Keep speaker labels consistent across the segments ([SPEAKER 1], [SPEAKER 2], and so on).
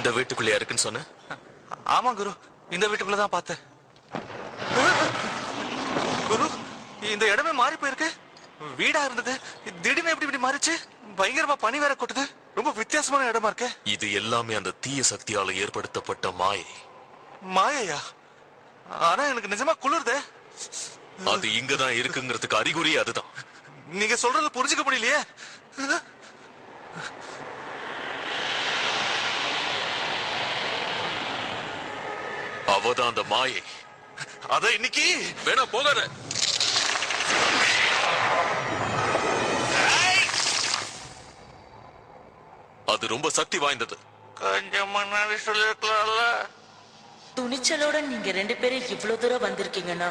[SPEAKER 1] இந்த வீட்டுக்குள்ளே இருக்குன்னு சொன்ன?
[SPEAKER 2] ஆமா குரு, இந்த வீட்டுக்குள்ளதான் பார்த்தேன். குரு, இந்த இடமே மாறி போயிருக்கு. வீடா இருந்தது, திடீர்னு எப்படி இப்படி மாறிச்சு? பயங்கரமா பனி வேற கொட்டுது. ரொம்ப வித்தியாசமான இடமா இருக்கு.
[SPEAKER 1] இது எல்லாமே அந்த தீய சக்தியால ஏற்படுத்தப்பட்ட மாயை.
[SPEAKER 2] மாயையா? ஆனா எனக்கு நிஜமா குளிர்தே.
[SPEAKER 1] அது இங்கதான் இருக்குங்கிறதுக்கு அறிகுறி அதுதான்.
[SPEAKER 2] நீங்க சொல்றது புரிஞ்சுக்க முடியலையே.
[SPEAKER 1] அவதான் அந்த மாயை.
[SPEAKER 2] அத இன்னைக்கு
[SPEAKER 1] வேணா போகாத. அது ரொம்ப சக்தி வாய்ந்தது.
[SPEAKER 2] கொஞ்சம் முன்னாடி சொல்லிருக்கலாம்ல.
[SPEAKER 3] துணிச்சலோட நீங்க 2 பேரும் இவ்வளவு தூரம் வந்திருக்கீங்கன்னா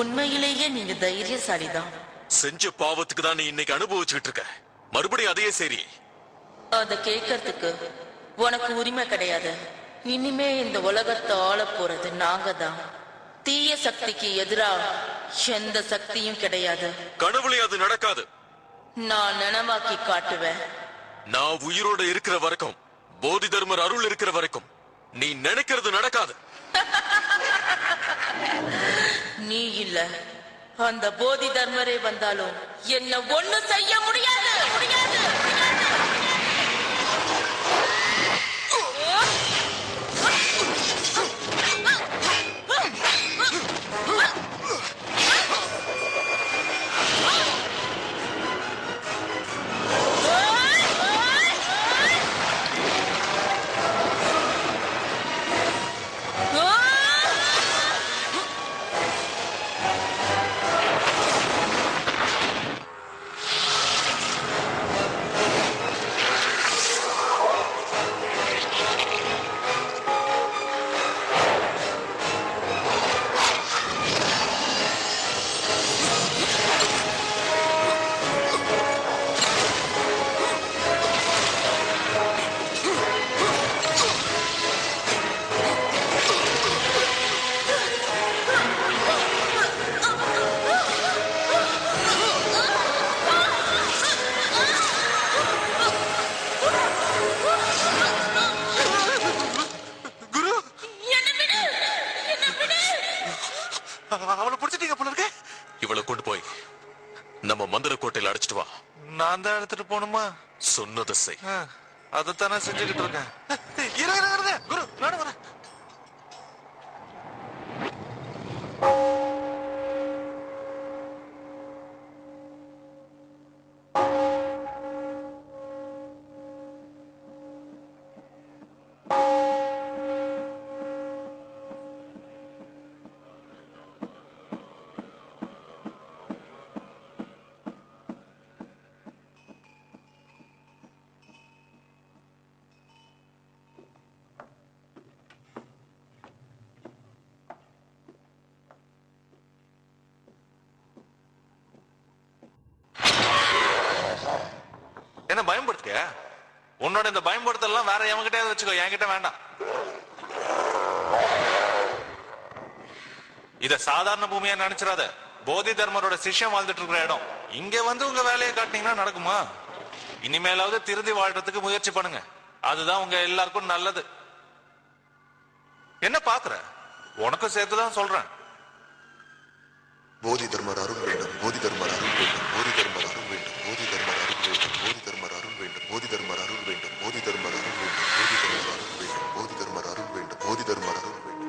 [SPEAKER 3] உண்மையிலேயே நீங்க தைரியசாலிதான்.
[SPEAKER 1] செஞ்ச பாவத்துக்கு தான் நீ இன்னைக்கு அனுபவிச்சுட்டு இருக்க. மறுபடியும் அதையே சரி.
[SPEAKER 3] அத கேட்கறதுக்கு உனக்கு உரிமை கிடையாது. இனிமே இந்த உலகத்தை ஆள போறது நாங்க தான். தீய சக்திக்கு எதிரா எந்த சக்தியும் கிடையாது.
[SPEAKER 1] கனவுலையும் அது நடக்காது.
[SPEAKER 3] நான் நனவாக்கி காட்டுவேன்.
[SPEAKER 1] நான் உயிரோட இருக்கிற வரைக்கும், போதி தர்மர் அருள் இருக்கிற வரைக்கும் நீ நினைக்கிறது நடக்காது.
[SPEAKER 3] நீ இல்ல, அந்த போதி தர்மரே வந்தாலும் என்ன ஒண்ணு செய்ய முடியாது. முடியாது.
[SPEAKER 2] அவளை பிடிச்சிட்டீங்க போல இருக்கு.
[SPEAKER 1] இவளை கொண்டு போய் நம்ம மந்திர கோட்டையில அடைச்சிட்டு வா.
[SPEAKER 2] நான் தான் எடுத்துட்டு போகணுமா?
[SPEAKER 1] சொன்னதை செய்.
[SPEAKER 2] அதைத்தானே செஞ்சுக்கிட்டு இருக்கேன். குரு, நானும் வரேன். என்ன பயன்படுத்திய? உன்னோட இந்த பயன்படுத்தலாம் வேற எவங்கிட்ட வச்சுக்கோ, என்கிட்ட வேண்டாம். இத சாதாரண பூமியா நினைச்சிடாத. போதி தர்மரோட சிஷ்யம் வாழ்ந்துட்டு இருக்கிற இடம். இங்க வந்து உங்க வேலையை காட்டினீங்கன்னா நடக்குமா? இனிமேலாவது திருந்தி வாழ்றதுக்கு முயற்சி பண்ணுங்க. அதுதான் உங்க எல்லாருக்கும் நல்லது. என்ன பாக்குற? உனக்கும் சேர்த்துதான் சொல்றேன்.
[SPEAKER 4] போதி தர்மர் அருள் வேண்டும். போதி தர்மர் அருள் வேண்டும். போதி தர்மர் அருள் வேண்டும். போதி தர்மர் அருள் வேண்டும். போதி தர்மர் அருள் வேண்டும். போதி தர்மர் அருள் வேண்டும். போதி தர்மர் அருள் வேண்டும். போதி தர்மர் அருள் வேண்டும். போதி தர்மர் அருள் வேண்டும். போதி தர்மர் அருள் வேண்டும்.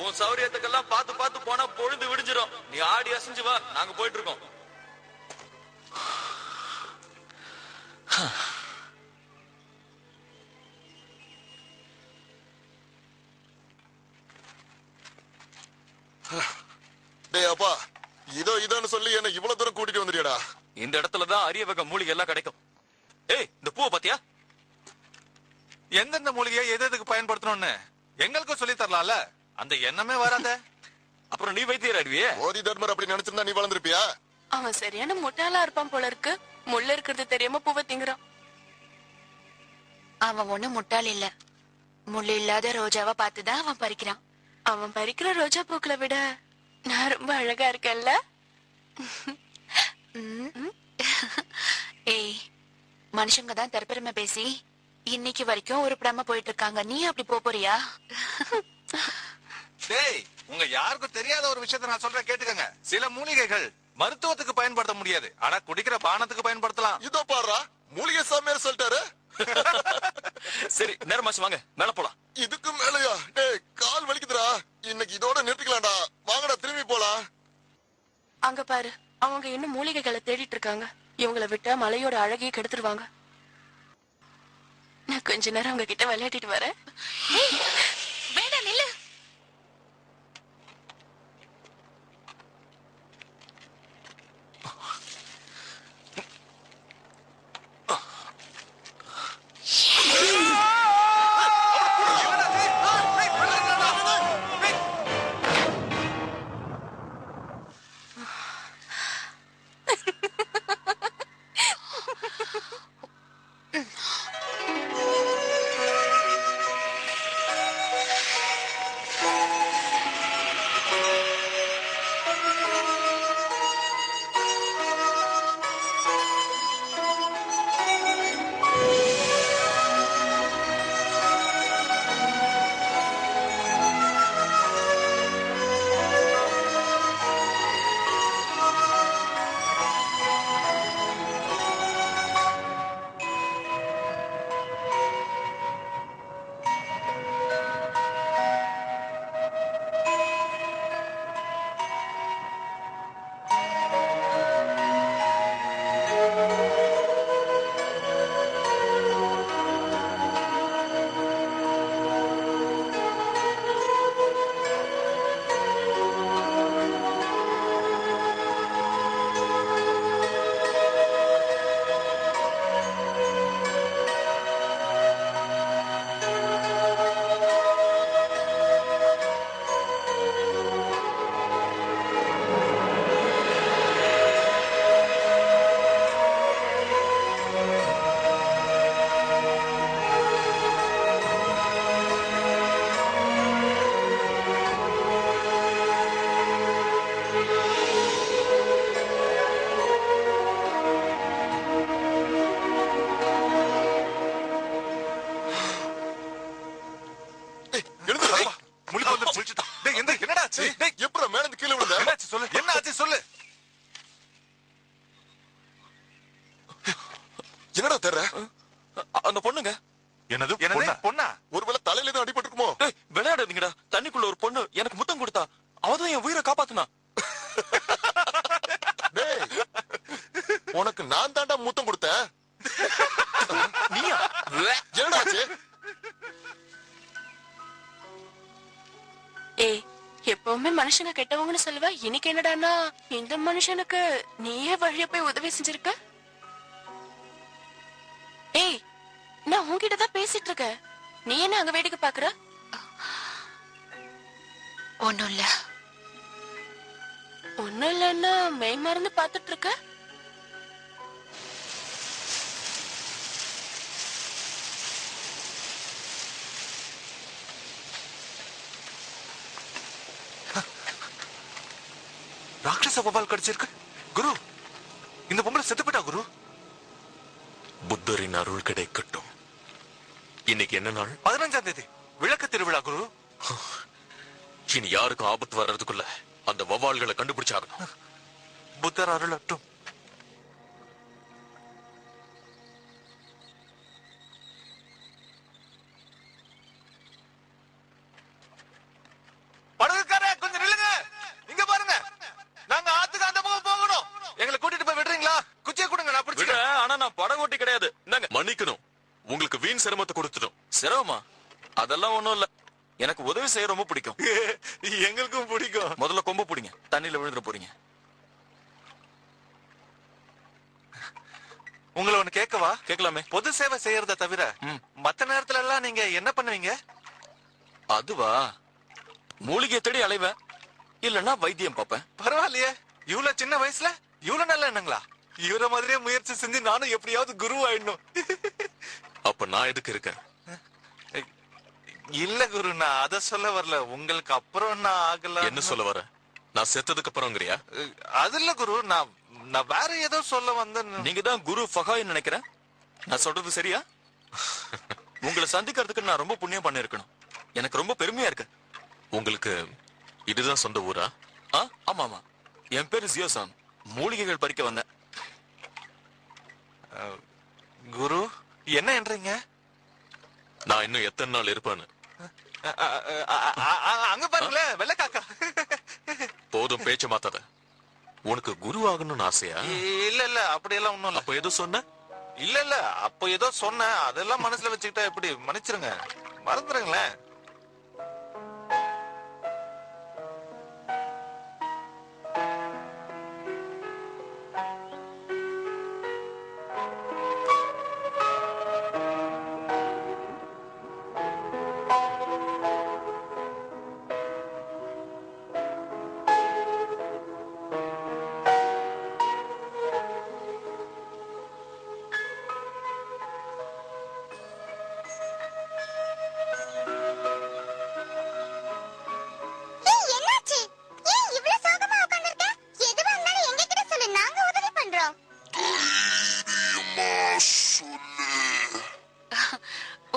[SPEAKER 1] உன் சௌரியத்துக்கெல்லாம் பார்த்து பார்த்து போனா பொழுது விடிஞ்சிரும். நீ ஆடி அசைஞ்சு வா, நாங்க போயிட்டு இருக்கோம்.
[SPEAKER 4] டேய் அப்பா, இதோன்னு சொல்லி என்ன இவ்வளவு தூரம் கூட்டிட்டு வந்துட்டியடா.
[SPEAKER 1] இந்த இடத்துலதான் அரிய வகை மூலிகை எல்லாம் கிடைக்கும். ஏய், இந்த பூவை பாத்தியா?
[SPEAKER 2] எந்தெந்த மூலிகையை எது எதுக்கு பயன்படுத்தணும்னு எங்களுக்கும் சொல்லி தரலாம்ல. அந்த எண்ணமே வராத.
[SPEAKER 1] அப்புறம் நீ வைத்தியர் ஆடுவியே.
[SPEAKER 4] போதி தர்மர் அப்படி நினைச்சிருந்தா நீ வளர்ந்துருப்பியா?
[SPEAKER 5] அவன் சரியான முட்டாளா இருப்பான் போல இருக்கு. முள்ள இருக்கிறது தெரியாம பூவை திங்குறான்.
[SPEAKER 6] அவன் ஒண்ணு முட்டாள் இல்ல. முள்ளு இல்லாத ரோஜாவை பார்த்துதான் அவன் பறிக்கிறான்.
[SPEAKER 5] அவன் பறிக்கிற ரோஜா பூக்களை விட நான் ரொம்ப அழகா இருக்கேன்ல.
[SPEAKER 6] ஏய், மனுஷங்க தான் தற்பெருமை பேசி இன்னைக்கு வரைக்கும் உருப்படாம போயிட்டு இருக்காங்க. நீ அப்படி போறியா?
[SPEAKER 2] டேய், உங்க யாருக்கும் தெரியாத ஒரு விஷயத்த நான் சொல்றேன், கேட்டுக்கங்க. சில மூலிகைகள் மருத்துவத்துக்கு பயன்படுத்த முடியாது, ஆனா குடிக்கிற பானத்துக்கு பயன்படுத்தலாம்.
[SPEAKER 4] இதோ பாடுறா, மூலிகை சாமியார் சொல்லிட்டாரு.
[SPEAKER 1] சரி, நேரமாச்சு, வாங்க மேல போலாம்.
[SPEAKER 4] இதுக்கு மேலயா? டேய், கால் வலிக்குதுடா. இன்னைக்கு இதோட நிறுத்திக்கலாம்டா. வாங்கடா, திரும்பி போலாம்.
[SPEAKER 5] அங்க பாரு, அவங்க இன்னும் மூலிகைகளை தேடிட்டு இருக்காங்க. இவங்களை விட்டா மலையோட அழகையே கெடுத்துருவாங்க. நான் கொஞ்ச நேரம் அவங்க கிட்ட விளையாடிட்டு வரேன்.
[SPEAKER 6] வேண்டாம், நில்லு.
[SPEAKER 4] என்னடா தெர்ற?
[SPEAKER 1] அந்த பொண்ணுங்க.
[SPEAKER 2] என்னது பொண்ணா?
[SPEAKER 4] ஒருவேளை தலையில எதுவும் அடிபட்டுருக்குமோ?
[SPEAKER 1] விளையாடாதீங்கடா. தண்ணிக்குள்ள ஒரு பொண்ணு எனக்கு முத்தம் கொடுத்தா. அவதான் என் உயிரை காப்பாத்துனா.
[SPEAKER 4] டேய், உனக்கு நான் தாண்டா முத்தம் கொடுத்தேன்.
[SPEAKER 1] நீயா?
[SPEAKER 4] என்னடா ஆச்சு?
[SPEAKER 5] ஏய், எப்பவுமே மனுஷங்க கெட்டவங்கன்னு சொல்லுவ. இன்னைக்கு என்னடான்னா இந்த மனுஷனுக்கு நீயே வழிய போய் உதவி செஞ்சிருக்க. ஏய், நான் உன்கிட்ட தான் பேசிட்டு இருக்கேன். நீ என்ன அங்க வேடிக்கை பாக்குற?
[SPEAKER 6] ஒண்ணும் இல்ல.
[SPEAKER 5] ஒண்ணும் இல்லன்னா மெய் மறந்து பாத்துட்டு இருக்க.
[SPEAKER 2] ராட்சச வவ்வால் கடிச்சிருக்கு. குரு, இந்த பொம்பளை செத்து போயிட்டா குரு.
[SPEAKER 1] புத்தரின் அருள் கிடைக்கட்டும். இன்னைக்கு என்ன நாள்?
[SPEAKER 2] 15ஆம் தேதி விளக்கு திருவிழா குரு.
[SPEAKER 1] இனி யாருக்கும் ஆபத்து வர்றதுக்குள்ள அந்த வவ்வால்களை கண்டுபிடிச்சாகணும்.
[SPEAKER 2] புத்தர் அருள் அட்டும். படகு
[SPEAKER 1] மன்னிக்கணும். உங்களுக்கு வீண் சிரமத்தை கொடுத்துட்டோம்.
[SPEAKER 7] சிரமமா? அதெல்லாம் ஒண்ணும் இல்ல. எனக்கு உதவி செய்ய ரொம்ப பிடிக்கும்.
[SPEAKER 2] எங்களுக்கும் பிடிக்கும்.
[SPEAKER 7] முதல்ல கொம்பு பிடிங்க, தண்ணியில விழுந்துட போறீங்க.
[SPEAKER 2] உங்களை ஒண்ணு கேட்கவா?
[SPEAKER 7] கேட்கலாமே.
[SPEAKER 2] பொது சேவை செய்யறத தவிர மத்த நேரத்துல எல்லாம் நீங்க என்ன பண்ணுவீங்க?
[SPEAKER 7] அதுவா, மூலிகை தேடி அலைவேன், இல்லன்னா வைத்தியம் பார்ப்பேன்.
[SPEAKER 2] பரவாயில்லையே, இவ்வளவு சின்ன வயசுல இவ்வளவு நல்ல எண்ணங்களா? இவர மாதிரியே முயற்சி செஞ்சு நானும் எப்படியாவது குரு ஆயிடணும்.
[SPEAKER 1] அப்ப நான் எதுக்கு இருக்கேன்?
[SPEAKER 2] இல்ல குரு, நான் அத சொல்ல வரல. உங்களுக்கு அப்புறம் நான் ஆகல.
[SPEAKER 1] என்ன சொல்ல வர? நான் செத்ததுக்கு அப்புறம்ங்கறியா?
[SPEAKER 2] அது இல்ல குரு, நான் வேற ஏதோ சொல்ல வந்தேன்.
[SPEAKER 7] நீங்க தான் குரு ஃபகாய் நினைக்கிறேன். நான் சொல்றது சரியா? உங்களை சந்திக்கிறதுக்கு நான் ரொம்ப புண்ணியம் பண்ணிருக்கணும். எனக்கு ரொம்ப பெருமையா இருக்கு.
[SPEAKER 1] உங்களுக்கு இதுதான் சொந்த ஊரா?
[SPEAKER 7] ஆமா ஆமா, என் பேரு ஜியோசான். மூலிகைகள் பறிக்க வந்தேன்.
[SPEAKER 2] குரு, என்ன என்றீங்க?
[SPEAKER 1] நான் இன்னும் எத்தனை நாள் இருப்பேன்னு.
[SPEAKER 2] அங்க பாருங்களேன், வெள்ளக்காக்கா.
[SPEAKER 1] போதும் பேச்ச மாத்தாத. உனக்கு குரு ஆகணும்னு ஆசையா?
[SPEAKER 2] இல்ல இல்ல, அப்படியெல்லாம் ஒண்ணும் இல்ல.
[SPEAKER 1] அப்ப ஏதோ சொன்ன?
[SPEAKER 2] இல்ல இல்ல, அப்ப ஏதோ சொன்னேன். அதெல்லாம் மனசுல வச்சுக்கிட்டா எப்படி? மன்னிச்சிருங்க, மறந்துடுங்களேன்.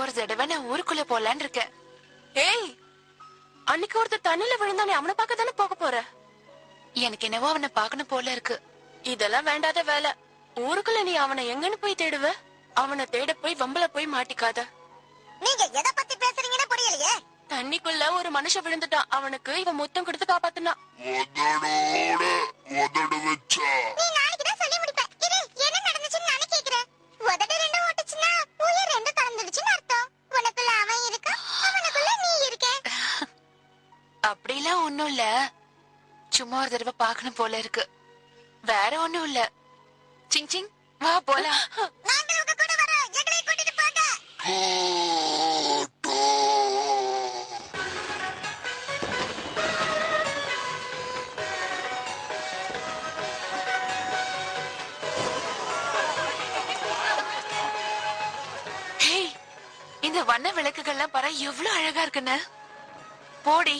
[SPEAKER 6] ஒரு தடவை நான் ஊருக்குள்ள போலான்னு இருக்கேன்.
[SPEAKER 5] ஏய், அன்னைக்கு ஒருத்தர் தண்ணில விழுந்தானே, அவனை பார்க்க தானே போக போற?
[SPEAKER 6] எனக்கு என்னவோ அவனை பார்க்கணும் போல இருக்கு.
[SPEAKER 5] இதெல்லாம் வேண்டாத வேலை. ஊருக்குள்ள நீ அவனை எங்கன்னு போய் தேடுவ? அவனை தேட போய் வம்பல போய் மாட்டிக்காத.
[SPEAKER 8] நீங்க எதை பத்தி பேசுறீங்கன்னு புரியலையே.
[SPEAKER 5] தண்ணிக்குள்ள ஒரு மனுஷன் விழுந்துட்டான். அவனுக்கு இவன் முத்தம் கொடுத்து காப்பாத்துனா.
[SPEAKER 8] நீ நாளைக்கு தான் சொல்லி முடிப்ப. இரு, என்ன நடந்துச்சுன்னு நானே கேக்குறேன். உதடு ரெண்டு ஓட்டுச்சுன்னா உயிர் ரெண்டு கலந்துடுச்சுன்னு அர்த்தம். உனக்குள்ள அவன் இருக்கா, அவனுக்குள்ள நீ இருக்க.
[SPEAKER 6] அப்படிலாம் ஒண்ணும் இல்ல. சும்மா ஒரு தடவை பார்க்கணும் போல இருக்கு. வேற ஒண்ணும் இல்ல. சிங் சிங், வா போலாம்.
[SPEAKER 8] நாங்க உங்க கூட வரோம். எங்களை கூட்டிட்டு போங்க.
[SPEAKER 6] ஹேய், இந்த வண்ண விளக்குகள்லாம் பாரு, எவ்வளவு அழகா இருக்குன்னு. போடி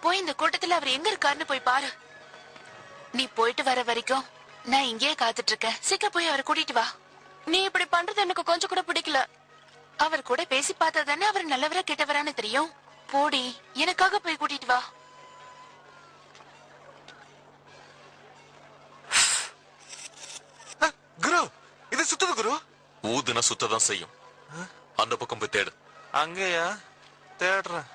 [SPEAKER 6] போய் இந்த கூட்டத்துல அவர் எங்க இருக்காருன்னு போய் பாரு. நீ போயிட்டு வர வரைக்கும் நான் இங்கேயே காத்துட்டு இருக்கேன். சீக்கிரம் போய் அவரை கூட்டிட்டு வா.
[SPEAKER 5] நீ இப்படி பண்றது எனக்கு கொஞ்சம் கூட பிடிக்கல.
[SPEAKER 6] அவர் கூட பேசி பார்த்தா தானே அவர் நல்லவரா கெட்டவரான்னு தெரியும். போடி, எனக்காக போய் கூட்டிட்டு வா.
[SPEAKER 2] குரு, இது சுத்துது குரு.
[SPEAKER 1] ஊதுனா சுத்ததான் செய்யும். அந்த பக்கம் போய் தேடு.
[SPEAKER 2] அங்கேயா? தேடுறேன்.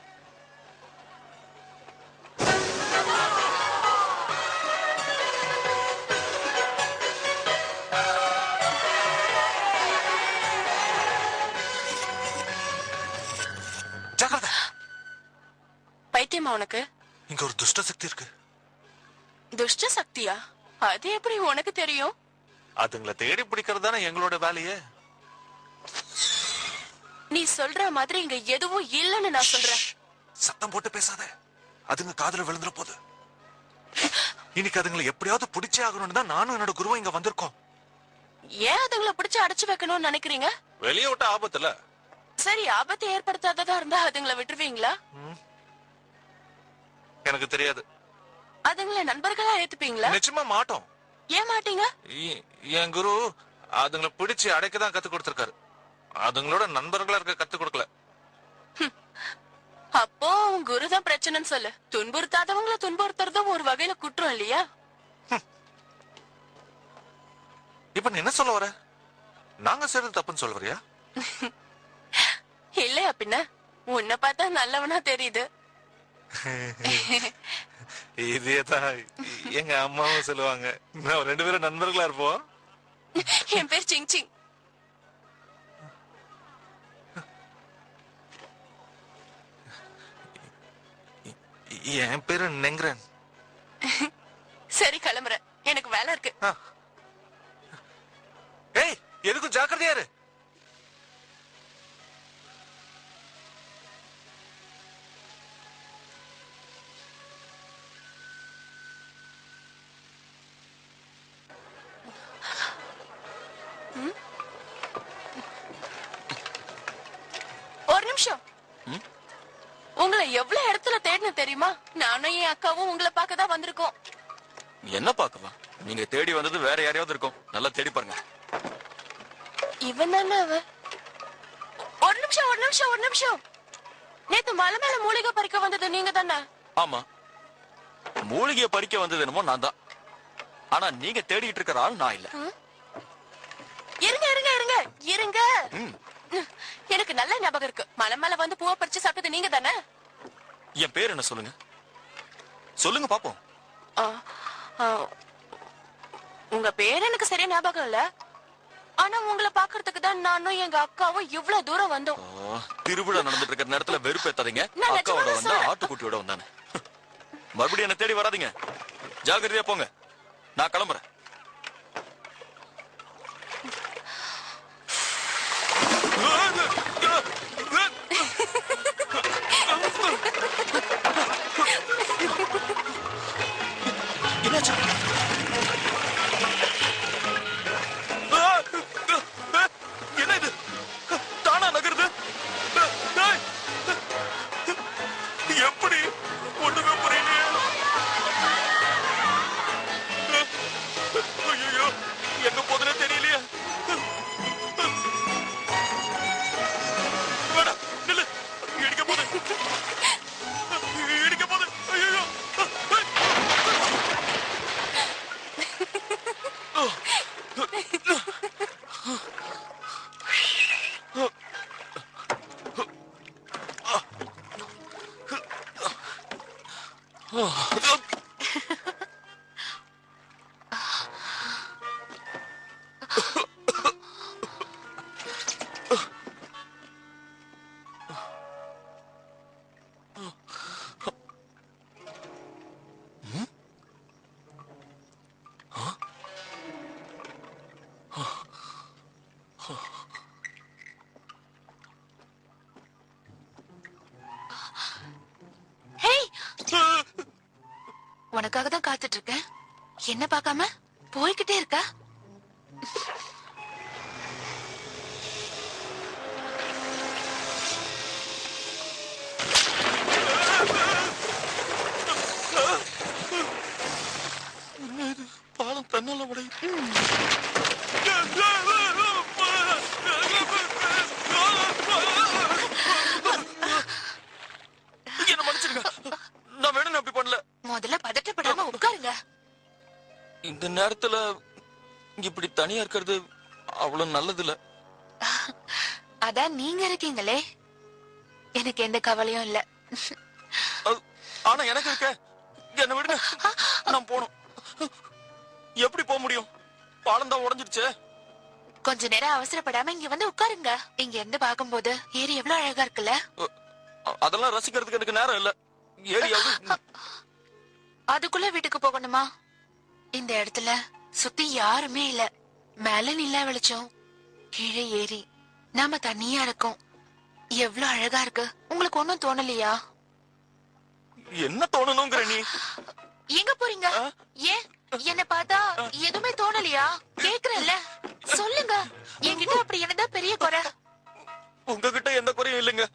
[SPEAKER 2] ஜாக்கிரதை.
[SPEAKER 5] பைத்தியமா உனக்கு?
[SPEAKER 2] இங்க ஒரு துஷ்ட சக்தி இருக்கு.
[SPEAKER 5] துஷ்ட சக்தியா? அது எப்படி உனக்கு தெரியும்?
[SPEAKER 2] அதுங்களை தேடி பிடிக்கிறது தானே எங்களோட வேலையே.
[SPEAKER 5] நீ சொல்ற மாதிரி இங்க எதுவும் இல்லன்னு நான் சொல்றேன்.
[SPEAKER 2] சத்தம் போட்டு பேசாத, அதுங்க காதுல விழுந்துற போது. இன்னைக்கு அதுங்களை எப்படியாவது பிடிச்சே ஆகணும்னு தான் நானும் என்னோட குருவும் இங்க வந்திருக்கோம்.
[SPEAKER 5] ஏன் அதுங்களை பிடிச்சு அடைச்சு வைக்கணும்னு நினைக்கிறீங்க?
[SPEAKER 2] வெளியே விட்ட ஆபத்துல.
[SPEAKER 5] சரி, ஆபத்தை ஏற்படுத்தாததா இருந்தா அதுங்களை விட்டுருவீங்களா?
[SPEAKER 2] எனக்கு தெரியாது.
[SPEAKER 5] அதுங்களை நண்பர்களா ஏத்துப்பீங்களா?
[SPEAKER 2] நிச்சயமா மாட்டோம்.
[SPEAKER 5] ஏன் மாட்டீங்க?
[SPEAKER 2] என் குரு அதுங்களை பிடிச்சு அடைக்கதான் கத்து கொடுத்திருக்காரு. அதுங்களோட நண்பர்களா இருக்க கத்து கொடுக்கல.
[SPEAKER 5] அப்போ உன் குருதான் பிரச்சனைன்னு சொல்லு. துன்புறுத்தாதவங்களை துன்புறுத்துறதும் ஒரு வகையில குற்றம் இல்லையா?
[SPEAKER 2] இப்ப நீ என்ன சொல்ல வர? நாங்க செய்யறது தப்புன்னு சொல்ல வரியா?
[SPEAKER 5] இல்லையா பின்ன? உன்னை பார்த்தா நல்லவனா தெரியுது.
[SPEAKER 2] இதேதான் எங்க அம்மாவும் சொல்லுவாங்க. நான் ரெண்டு பேரும் நண்பர்களா இருப்போம்.
[SPEAKER 5] என் பேர் சிங் சிங்.
[SPEAKER 2] என் பேரு நெங்கரன்.
[SPEAKER 5] சரி கிளம்புறேன், எனக்கு வேலை இருக்கு.
[SPEAKER 2] ஏய், எதுக்கும் ஜாக்கிரதையா இரு.
[SPEAKER 5] ஒரு நிமிஷம். உங்களை எவ்வளவு இடத்துல தேடணும் தெரியுமா? நானும் என் அக்காவும் உங்களை பார்க்க தான் வந்திருக்கோம்.
[SPEAKER 7] என்ன பாக்கவா? நீங்க தேடி வந்தது வேற யாரையாவது இருக்கும். நல்லா தேடி பாருங்க.
[SPEAKER 5] இவன் தானே அவ? ஒரு நிமிஷம் ஒரு நிமிஷம் ஒரு நிமிஷம். நேத்து மலை மேல மூலிகை பறிக்க வந்தது நீங்க தானே?
[SPEAKER 7] ஆமா, மூலிகைய பறிக்க வந்தது என்னமோ நான் தான். ஆனா நீங்க தேடிட்டு இருக்கிற ஆள் நான் இல்ல.
[SPEAKER 5] இருங்க இருங்க இருங்க இருங்க. எனக்கு நல்ல ஞாபகம் இருக்கு. மலை மேல வந்து பூவை பறிச்சு சாப்பிட்டது நீங்க தானே?
[SPEAKER 7] என் பேர் என்ன சொல்லுங்க, சொல்லுங்க பாப்போம்.
[SPEAKER 5] உங்க பேர் எனக்கு சரியா ஞாபகம் இல்ல. ஆனா உங்களை பாக்குறதுக்கு தான் நானும் எங்க அக்காவும் இவ்வளவு தூரம் வந்தோம்.
[SPEAKER 7] திருவிழா நடந்துட்டு இருக்கிற நேரத்துல வெறுப்பேத்தாதீங்க.
[SPEAKER 5] நான்
[SPEAKER 7] அக்காவோட
[SPEAKER 5] நிஜமாவே
[SPEAKER 7] வந்தா
[SPEAKER 5] சொல்றேன்.
[SPEAKER 7] ஆட்டுக்குட்டியோட வந்தானே. மறுபடியும் என்ன தேடி வராதீங்க. ஜாக்கிரதையா போங்க. நான் கிளம்புறேன். என்னாச்சு? என்ன இது? தானா நகருது? எப்படி? ஒண்ணுமே புரியலையே. ஐயோ, எங்க போதுன்னு தெரியலையே. வேணாம், நில்லு. இடிக்க போது, இடிக்க போது. ஐயோ.
[SPEAKER 6] ஹேய், உனக்காக தான் காத்துட்டு இருக்கேன். என்ன பார்க்காம போய்கிட்டே இருக்க?
[SPEAKER 7] பாலம் தன்னால உடையுது. என்ன மன்னிச்சிருங்க, நான் வேணும்னு அப்படி பண்ணல.
[SPEAKER 6] முதல்ல பதட்டப்படாம உட்காருங்க.
[SPEAKER 7] இந்த நேரத்துல இப்படி தனியா இருக்கிறது அவ்வளவு நல்லது இல்ல.
[SPEAKER 6] அதான் நீங்க இருக்கீங்களே, எனக்கு எந்த கவலையும் இல்ல.
[SPEAKER 7] ஆனா எனக்கு இருக்க. என்ன விடுங்க, நான் போகணும். எப்படி போக முடியும்? பாலம் தான் உடைஞ்சிருச்சு.
[SPEAKER 6] கொஞ்ச நேரம் அவசரப்படாம இங்க வந்து உட்காருங்க. இங்க இருந்து பாக்கும்போது ஏரி எவ்வளவு அழகா இருக்குல்ல.
[SPEAKER 7] அதெல்லாம் ரசிக்கிறதுக்கு எனக்கு நேரம் இல்ல. ஏரியாவது
[SPEAKER 6] அதுக்குள்ள வீட்டுக்கு போகணுமா? இந்த இடத்துல சுத்தி யாருமே இல்ல. மேல நிலா வெளிச்சம், கீழே ஏரி, நாம தனியா இருக்கோம். எவ்வளவு அழகா இருக்கு. உங்களுக்கு ஒண்ணும் தோணலையா?
[SPEAKER 7] என்ன தோணணுங்கிற நீ?
[SPEAKER 6] எங்க போறீங்க? ஏன் என்ன பார்த்தா எதுவுமே தோணலையா? கேக்குறேன்ல, சொல்லுங்க. என்கிட்ட அப்படி என்னதான் பெரிய குறை?
[SPEAKER 7] உங்ககிட்ட எந்த குறையும் இல்லைங்க.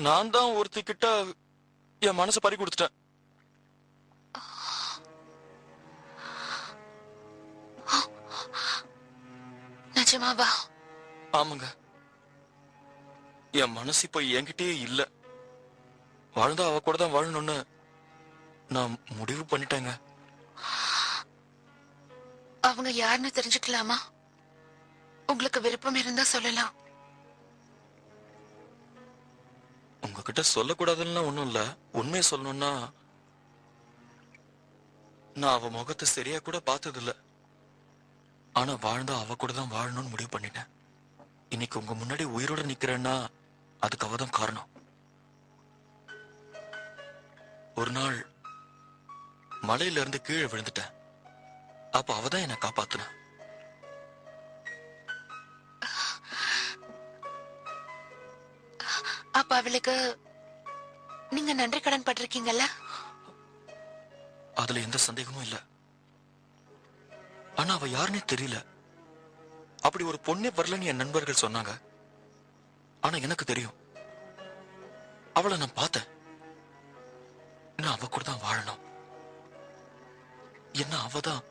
[SPEAKER 7] நான் தான் ஒருத்திக்கிட்ட என் மனசை பறி கொடுத்துட்டேன்.
[SPEAKER 6] நிஜமாவா?
[SPEAKER 7] ஆமாங்க, என் மனசு இப்ப என்கிட்டயே இல்ல. வாழ்ந்தா அவ கூட தான் வாழணும்னு நான் முடிவு பண்ணிட்டேங்க.
[SPEAKER 6] அவங்க யாருன்னு தெரிஞ்சுக்கலாமா? உங்களுக்கு விருப்பம் இருந்தா சொல்லலாம்.
[SPEAKER 7] உங்ககிட்ட சொல்லக்கூடாதுன்னு ஒண்ணும் இல்ல. உண்மையை சொல்லணும்னா நான் அவ முகத்தை சரியா கூட பார்த்தது இல்ல. ஆனா வாழ்ந்தா அவ கூட தான் வாழணும்னு முடிவு பண்ணிட்டேன். இன்னைக்கு உங்க முன்னாடி உயிரோட நிக்கிறேன்னா அதுக்கு அவதான் காரணம். ஒரு நாள் மலையில இருந்து கீழே விழுந்துட்டேன். அப்ப அவதான் என்னை காப்பாத்துனா.
[SPEAKER 6] அப்ப அவளுக்கு நீங்க நன்றி கடன் பட்டிருக்கீங்கல்ல?
[SPEAKER 7] அதுல எந்த சந்தேகமும் இல்ல. ஆனா அவ யாருன்னே தெரியல. அப்படி ஒரு பொண்ணே வரலன்னு என் நண்பர்கள் சொன்னாங்க. ஆனா எனக்கு தெரியும். அவளை நான் பார்த்தேன். நான் அவ கூட தான் வாழணும். என்ன அவதான்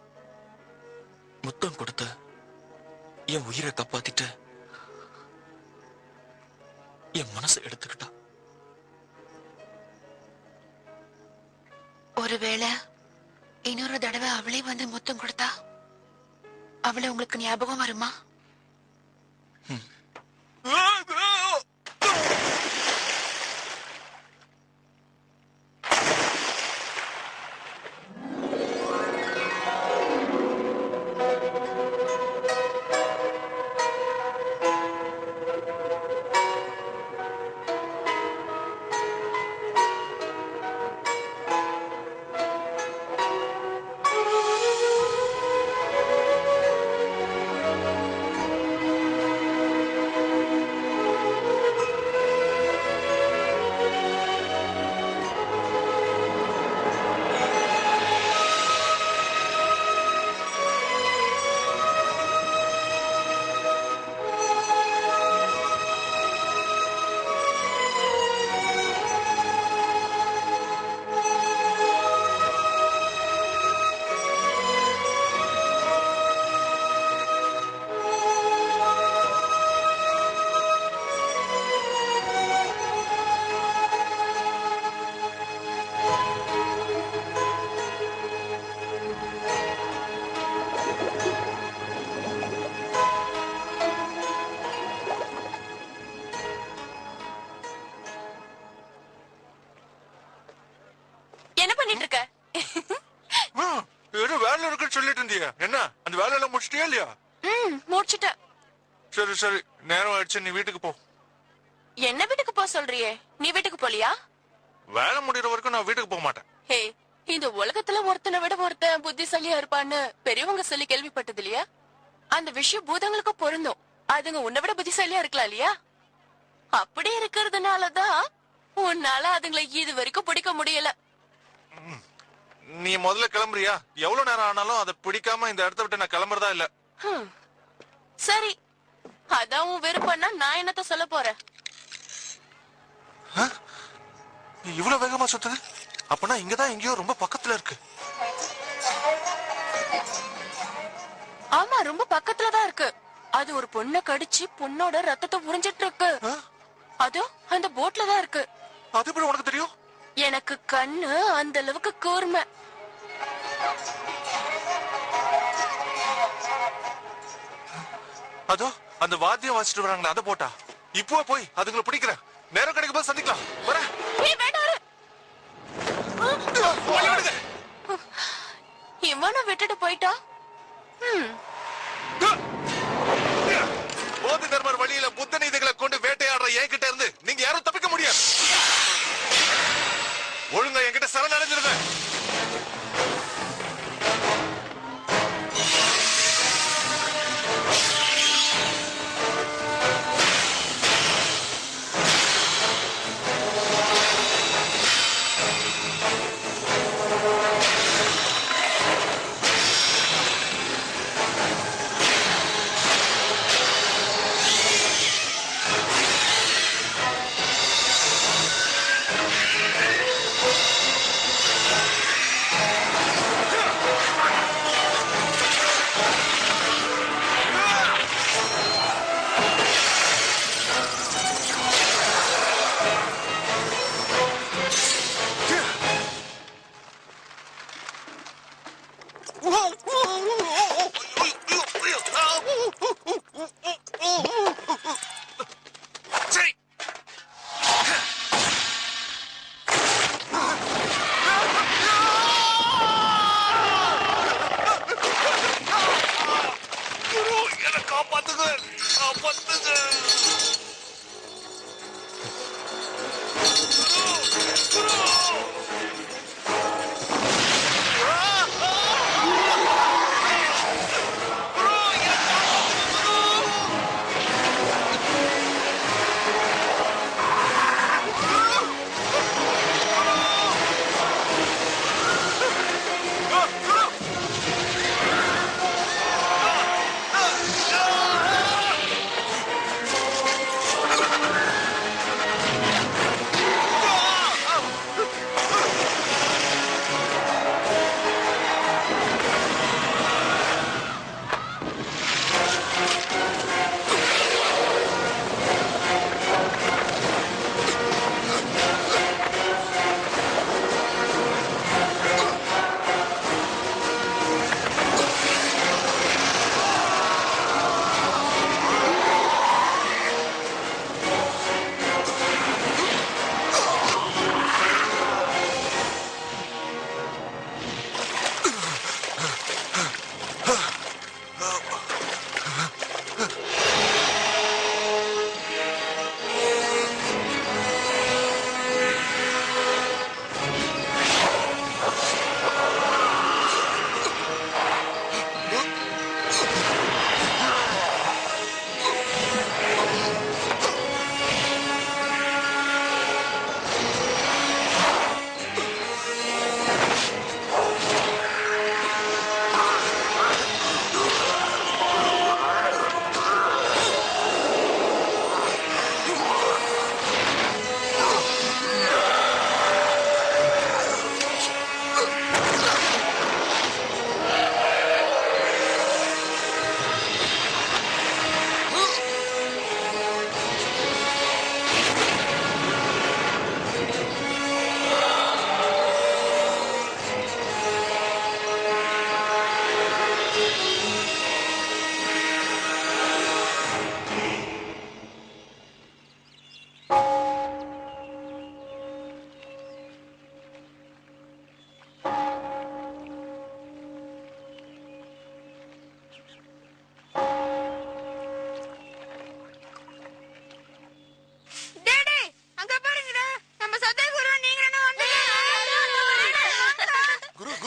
[SPEAKER 7] முத்தம் கொடுத்த என் உயிரை காப்பாத்திட்டு என் மனசை எடுத்துக்கிட்டா.
[SPEAKER 6] ஒருவேளை இன்னொரு தடவை அவளே வந்து முத்தம் கொடுத்தா அவளை உங்களுக்கு ஞாபகம் வருமா?
[SPEAKER 5] என்ன பண்ணிட்டு இருக்க?
[SPEAKER 2] ஏதோ வேலை இருக்குன்னு சொல்லிட்டு இருந்தியா? என்ன அந்த வேலையெல்லாம் முடிச்சிட்டியா இல்லையா?
[SPEAKER 5] முடிச்சிட்ட.
[SPEAKER 2] சரி சரி, நேரம் ஆயிடுச்சு, நீ வீட்டுக்கு போ.
[SPEAKER 5] என்ன வீட்டுக்கு போ சொல்றியே? நீ வீட்டுக்கு போலியா?
[SPEAKER 2] வேலை முடிகிற வரைக்கும் நான் வீட்டுக்கு போக மாட்டேன்.
[SPEAKER 5] ஹே, இந்த உலகத்துல ஒருத்தனை விட ஒருத்தன் புத்திசாலியா இருப்பான்னு பெரியவங்க சொல்லி கேள்விப்பட்டது இல்லையா? அந்த விஷயம் பூதங்களுக்கு பொருந்தும். அதுங்க உன்னை விட புத்திசாலியா இருக்கலாம் இல்லையா? அப்படி இருக்கிறதுனாலதான் உன்னால அதுங்களை இது வரைக்கும் பிடிக்க முடியல.
[SPEAKER 2] நீ முதல்ல கிளம்புறியா? எவ்வளவு நேரம் ஆனாலும் அதை பிடிக்காம இந்த இடத்த விட்டு நான் கிளம்புறதா இல்ல.
[SPEAKER 5] சரி, அதான் உன் விருப்பம்னா நான் என்னத்த சொல்ல போறேன்.
[SPEAKER 2] இவ்வளவு வேகமா சுத்துது? அப்பனா இங்கதான் எங்கேயோ ரொம்ப பக்கத்துல இருக்கு.
[SPEAKER 5] ஆமா, ரொம்ப பக்கத்துலதான் இருக்கு. அது ஒரு பொண்ணை கடிச்சு பொண்ணோட ரத்தத்தை உறிஞ்சிட்டு இருக்கு. அதோ அந்த போட்ல தான் இருக்கு.
[SPEAKER 2] அது எப்படி உனக்கு தெரியும்?
[SPEAKER 5] எனக்கு கண்ணு அந்த அளவுக்கு கூர்மை.
[SPEAKER 2] அதோ அந்த வாத்தியம் வாசிட்டு வராங்களே, அதை போட்டா. இப்போ போய் அதுங்களை பிடிக்கிறேன். நேரம் கிடைக்கும் போது சந்திக்கலாம். வரேன்.
[SPEAKER 5] இவனை விட்டுட்டு போயிட்டா.
[SPEAKER 2] போதி தர்மர் வழியில புத்த நீதிகளை கொண்டு வேட்டையாடுற என்கிட்ட இருந்து நீங்க யாரும் தப்பிக்க முடியாது. ஒழுங்கா என்கிட்ட சரண் அடைஞ்சிருங்க.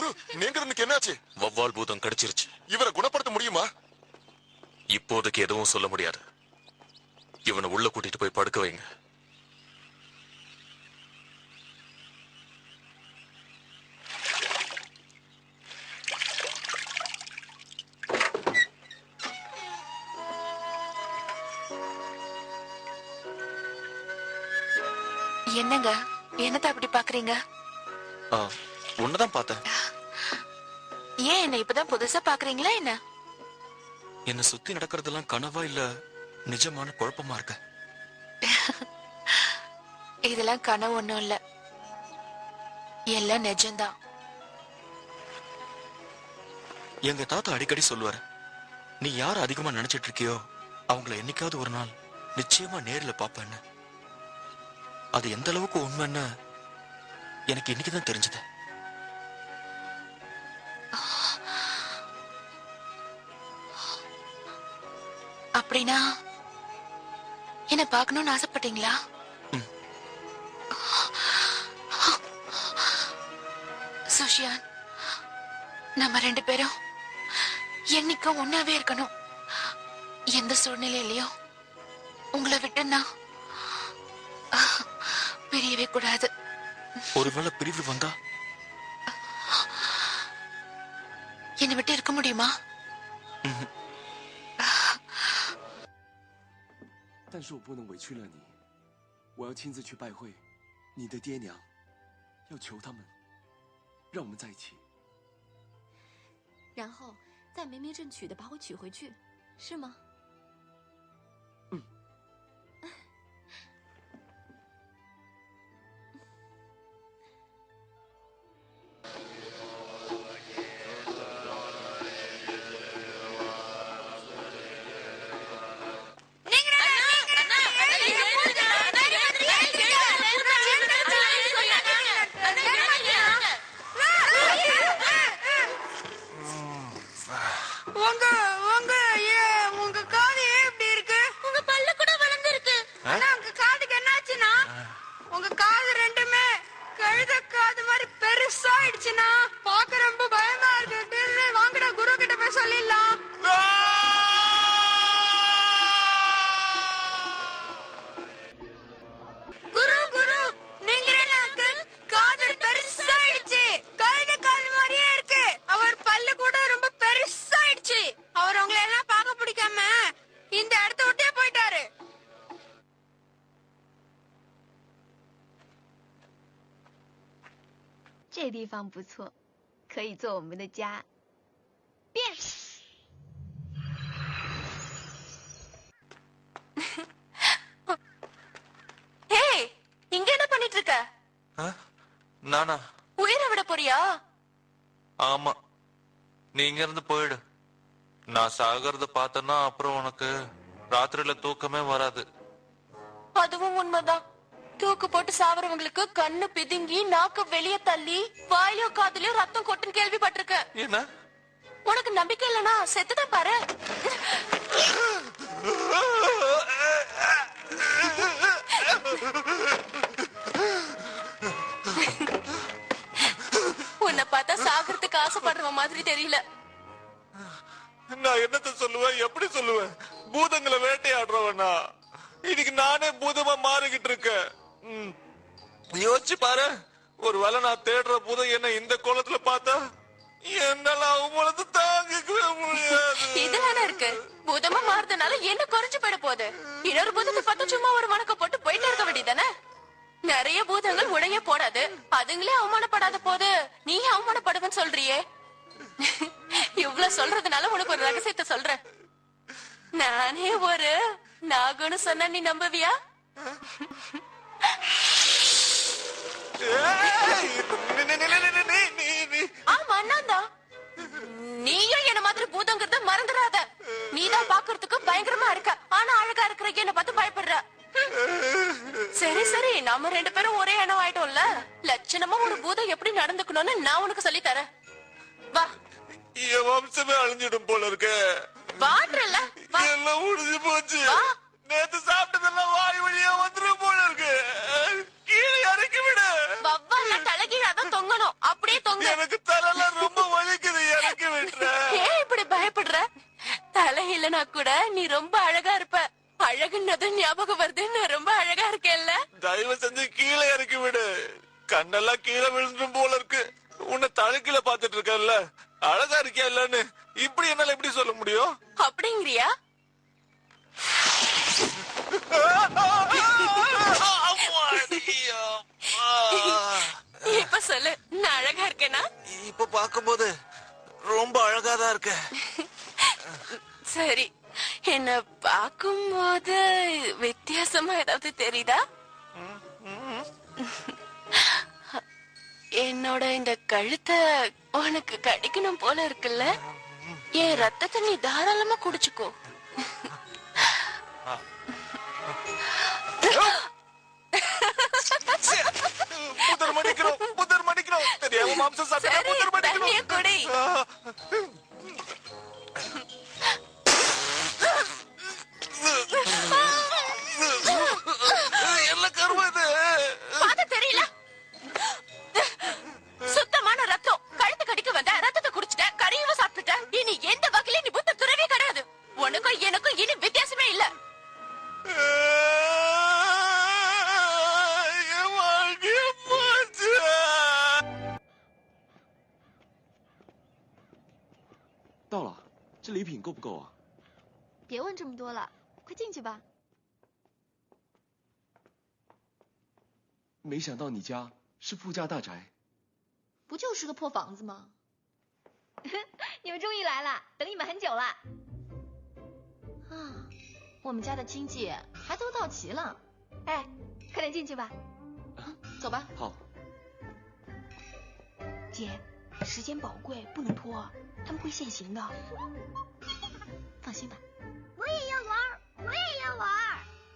[SPEAKER 4] குரு நீங்க என்னாச்சு?
[SPEAKER 1] வவ்வால் பூதம் கடிச்சிருச்சு.
[SPEAKER 4] இவரை குணப்படுத்த முடியுமா?
[SPEAKER 1] இப்போதைக்கு எதுவும் சொல்ல முடியாது. இவனை உள்ள கூட்டிட்டு போய் படுக்க வைங்க.
[SPEAKER 6] என்னங்க என்னத்த அப்படி பாக்குறீங்க?
[SPEAKER 7] உன்னதான் பார்த்தேன்.
[SPEAKER 6] ஏன் என்ன இப்பதான் புதுசா பாக்குறீங்களா என்ன?
[SPEAKER 7] என்ன சுத்தி நடக்கிறதெல்லாம் கனவா இல்ல நிஜமான குழப்பமா இருக்க?
[SPEAKER 6] இதெல்லாம் கனவு ஒண்ணும் இல்ல, எல்லாம் நிஜம்தான்.
[SPEAKER 7] எங்க தாத்தா அடிக்கடி சொல்லுவாரு, நீ யார் அதிகமா நினைச்சிட்டு இருக்கியோ அவங்கள என்னைக்காவது ஒரு நாள் நிச்சயமா நேர்ல பாப்பேன்னு. அது எந்த அளவுக்கு உண்மைன்னு எனக்கு இன்னைக்குதான் தெரிஞ்சது.
[SPEAKER 6] அப்படின்னா என்ன பார்க்கணும்னு ஆசைப்பட்டீங்களா? சுஷியான், நம்ம 2 பேரும் என்னைக்கும் ஒன்னாவே இருக்கணும். எந்த சூழ்நிலையிலயும் உங்களை விட்டு நான் பிரியவே கூடாது.
[SPEAKER 7] ஒருவேளை பிரிவு வந்தா
[SPEAKER 6] என்னை விட்டு இருக்க முடியுமா?
[SPEAKER 9] 但是我不能委屈了你，我要亲自去拜会你的爹娘，要求他们让我们在一起。
[SPEAKER 10] 然后再没名正娶的把我娶回去，是吗？
[SPEAKER 11] 这地方不错，可以做我们的家。变。
[SPEAKER 5] Hey, இங்க என்ன பண்ணிட்டு இருக்க?
[SPEAKER 2] நானா?
[SPEAKER 5] உயிரை விட போறியா?
[SPEAKER 2] ஆமா, நீ இங்க இருந்து போயிடு. நான் சாகறத பார்த்தனா அப்புறம் உனக்கு ராத்திரில தூக்கமே வராது.
[SPEAKER 5] அதுவும் உண்மைதான். தூக்கு போட்டு சாவறவங்களுக்கு கண்ணு பிதுங்கி நாக்கு வெளியே தள்ளி வாயிலோ காதுலயோ ரத்தம் கொட்டுன்னு கேள்விப்பட்டிருக்க.
[SPEAKER 2] என்ன?
[SPEAKER 5] உனக்கு நம்பிக்கை இல்லனா செத்துதான் பாரு. உன்னை பார்த்தா சாகறதுக்கு ஆசைப்படுற மாதிரி தெரியல.
[SPEAKER 2] நான் என்னத்த சொல்லுவேன், எப்படி சொல்லுவேன்? பூதங்களை வேட்டையாடுறவனா? இன்னைக்கு நானே பூதமா மாறிக்கிட்டு இருக்கேன். யோசிச்சு பாரு, ஒருவேளை நான் தேடுற பூதம் என்ன இந்த கோலத்துல பார்த்தா என்னால அவங்களது தாங்கிக்கவே முடியாது.
[SPEAKER 5] இதுதானே இருக்கு, பூதமா மாறுறதுனால என்ன குறைஞ்சு போயிட போகுது? இன்னொரு பூதத்தை பார்த்து சும்மா ஒரு வணக்கம் போட்டு போயிட்டே இருக்க வேண்டியதானே? நிறைய பூதங்கள் உடைய போடாது, அதுங்களே அவமானப்படாத போது நீ அவமானப்படுவன்னு சொல்றியே. இவ்வளவு சொல்றதுனால உனக்கு ஒரு ரகசியத்தை சொல்றேன். நானே ஒரு நாகுன்னு சொன்ன நீ நம்புவியா? ஆமா, நான்தான். நீயும் என்ன மாதிரி பூதங்கிறத மறந்துடாத. நீதான் பாக்குறதுக்கு பயங்கரமா இருக்க, ஆனா அழகா இருக்கிற என்ன பார்த்து பயப்படுற. சரி சரி, நம்ம 2 பேரும் ஒரே எண்ணம் ஆயிட்டோம்ல. லட்சணமா ஒரு பூதம் எப்படி நடந்துக்கணும்னு நான் உனக்கு சொல்லி தரேன். வா.
[SPEAKER 2] என் வம்சமே அழிஞ்சிடும் போல இருக்க.
[SPEAKER 5] வாட்றல
[SPEAKER 2] எல்லாம் உடிஞ்சு போச்சு. நேத்து சாப்பிட்டதெல்லாம் வாய் வழியா வந்துரும் போல இருக்கு. கீழே இறக்கி விடு.
[SPEAKER 5] வவ்வால தலைகீழாதான் தொங்கணும், அப்படியே தொங்க.
[SPEAKER 2] எனக்கு தரல
[SPEAKER 5] ரொம்ப அழகா இருப்ப. அழகுன்னதும் ஞாபகம் வருது, நான் ரொம்ப அழகா இருக்கேன்ல.
[SPEAKER 2] தயவு செஞ்சு கீழே இறக்கி விடு. கண்ணெல்லாம் கீழே விழுந்துடும் போல இருக்கு. உன்னை தழுக்கில பாத்துட்டு இருக்கல, அழகா இருக்கியா இல்லன்னு இப்படி என்னால எப்படி சொல்ல முடியும்?
[SPEAKER 5] அப்படிங்கிறியா? இப்ப சொல்லு, நான் அழகா இருக்கேனா?
[SPEAKER 2] இப்ப பாக்கும்போது ரொம்ப அழகாதான் இருக்க.
[SPEAKER 5] சரி, என்ன பாக்கும்போது வித்தியாசமா ஏதாவது தெரியுதா? என்னோட இந்த கழுத்தை உனக்கு கடிக்கணும் போல இருக்குல்ல? என் ரத்தத்தை நீ தாராளமா குடிச்சுக்கோ.
[SPEAKER 2] புதர் மன்னிக்கிறோம். தெரியாம மாம்சம் சாப்பிட்டா புதர்
[SPEAKER 5] தண்ணிய குடி.
[SPEAKER 2] என்ன கருமா இது?
[SPEAKER 5] பாத்து தெரியல. சுத்தமான ரத்தம். கழுத்து கடிக்க வந்த ரத்தத்தை குடிச்சிட்ட, கறியவும் சாப்பிட்டுட்ட. இனி எந்த வகையில நீ புத்த துறவே கிடையாது. உனக்கும் எனக்கும் இனி வித்தியாசமே இல்ல.
[SPEAKER 9] 到了，这礼品够不够啊？
[SPEAKER 10] 别问这么多了，快进去吧。
[SPEAKER 9] 没想到你家是富家大宅，
[SPEAKER 10] 不就是个破房子吗？
[SPEAKER 11] 你们终于来了，等你们很久了。
[SPEAKER 10] 啊，我们家的亲戚还都到齐了。
[SPEAKER 11] 哎，快点进去吧。
[SPEAKER 10] 走吧。
[SPEAKER 9] 好。
[SPEAKER 6] 姐，时间宝贵，不能拖，他们会现形的。
[SPEAKER 10] 放心吧。
[SPEAKER 8] 我也要玩，我也要玩。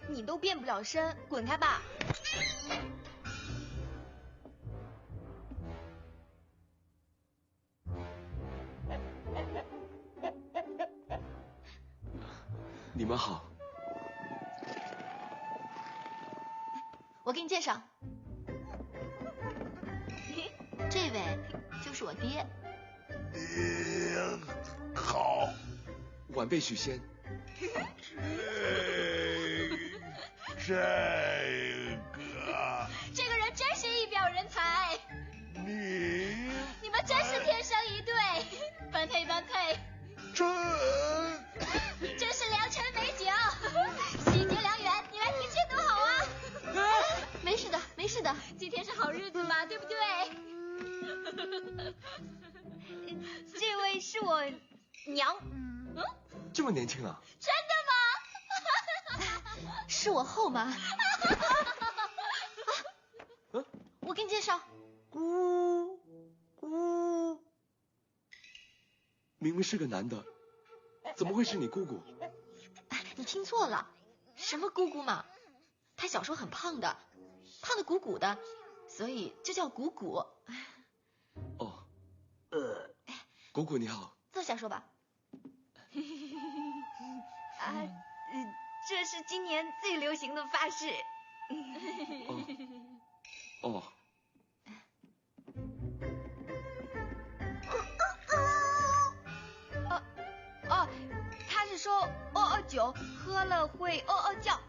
[SPEAKER 11] 你都变不了身，滚开吧。
[SPEAKER 9] 你们好，
[SPEAKER 10] 我给你介绍，这位就是我爹。
[SPEAKER 4] 好，
[SPEAKER 9] 晚辈许仙。
[SPEAKER 4] 这
[SPEAKER 11] 个人真是一表人才。你们真是天生一对，般配般配。真是良辰美景，喜结良缘，你来提亲多好啊！
[SPEAKER 10] 没事的，没事的，
[SPEAKER 11] 今天是好日子嘛，对不对？这位是我娘。
[SPEAKER 9] 这么年轻啊？
[SPEAKER 11] 真的
[SPEAKER 10] 吗？是我后妈。我给你介绍。
[SPEAKER 9] 姑姑，明明是个男的，怎么会是你姑姑？
[SPEAKER 10] 你听错了，什么姑姑嘛？她小时候很胖的，胖的鼓鼓的，所以就叫鼓鼓。
[SPEAKER 9] 哦，鼓鼓你好。
[SPEAKER 10] 坐下说吧。
[SPEAKER 11] 这是今年最流行的发饰。
[SPEAKER 9] 哦。
[SPEAKER 11] 他是说酒喝了会叫。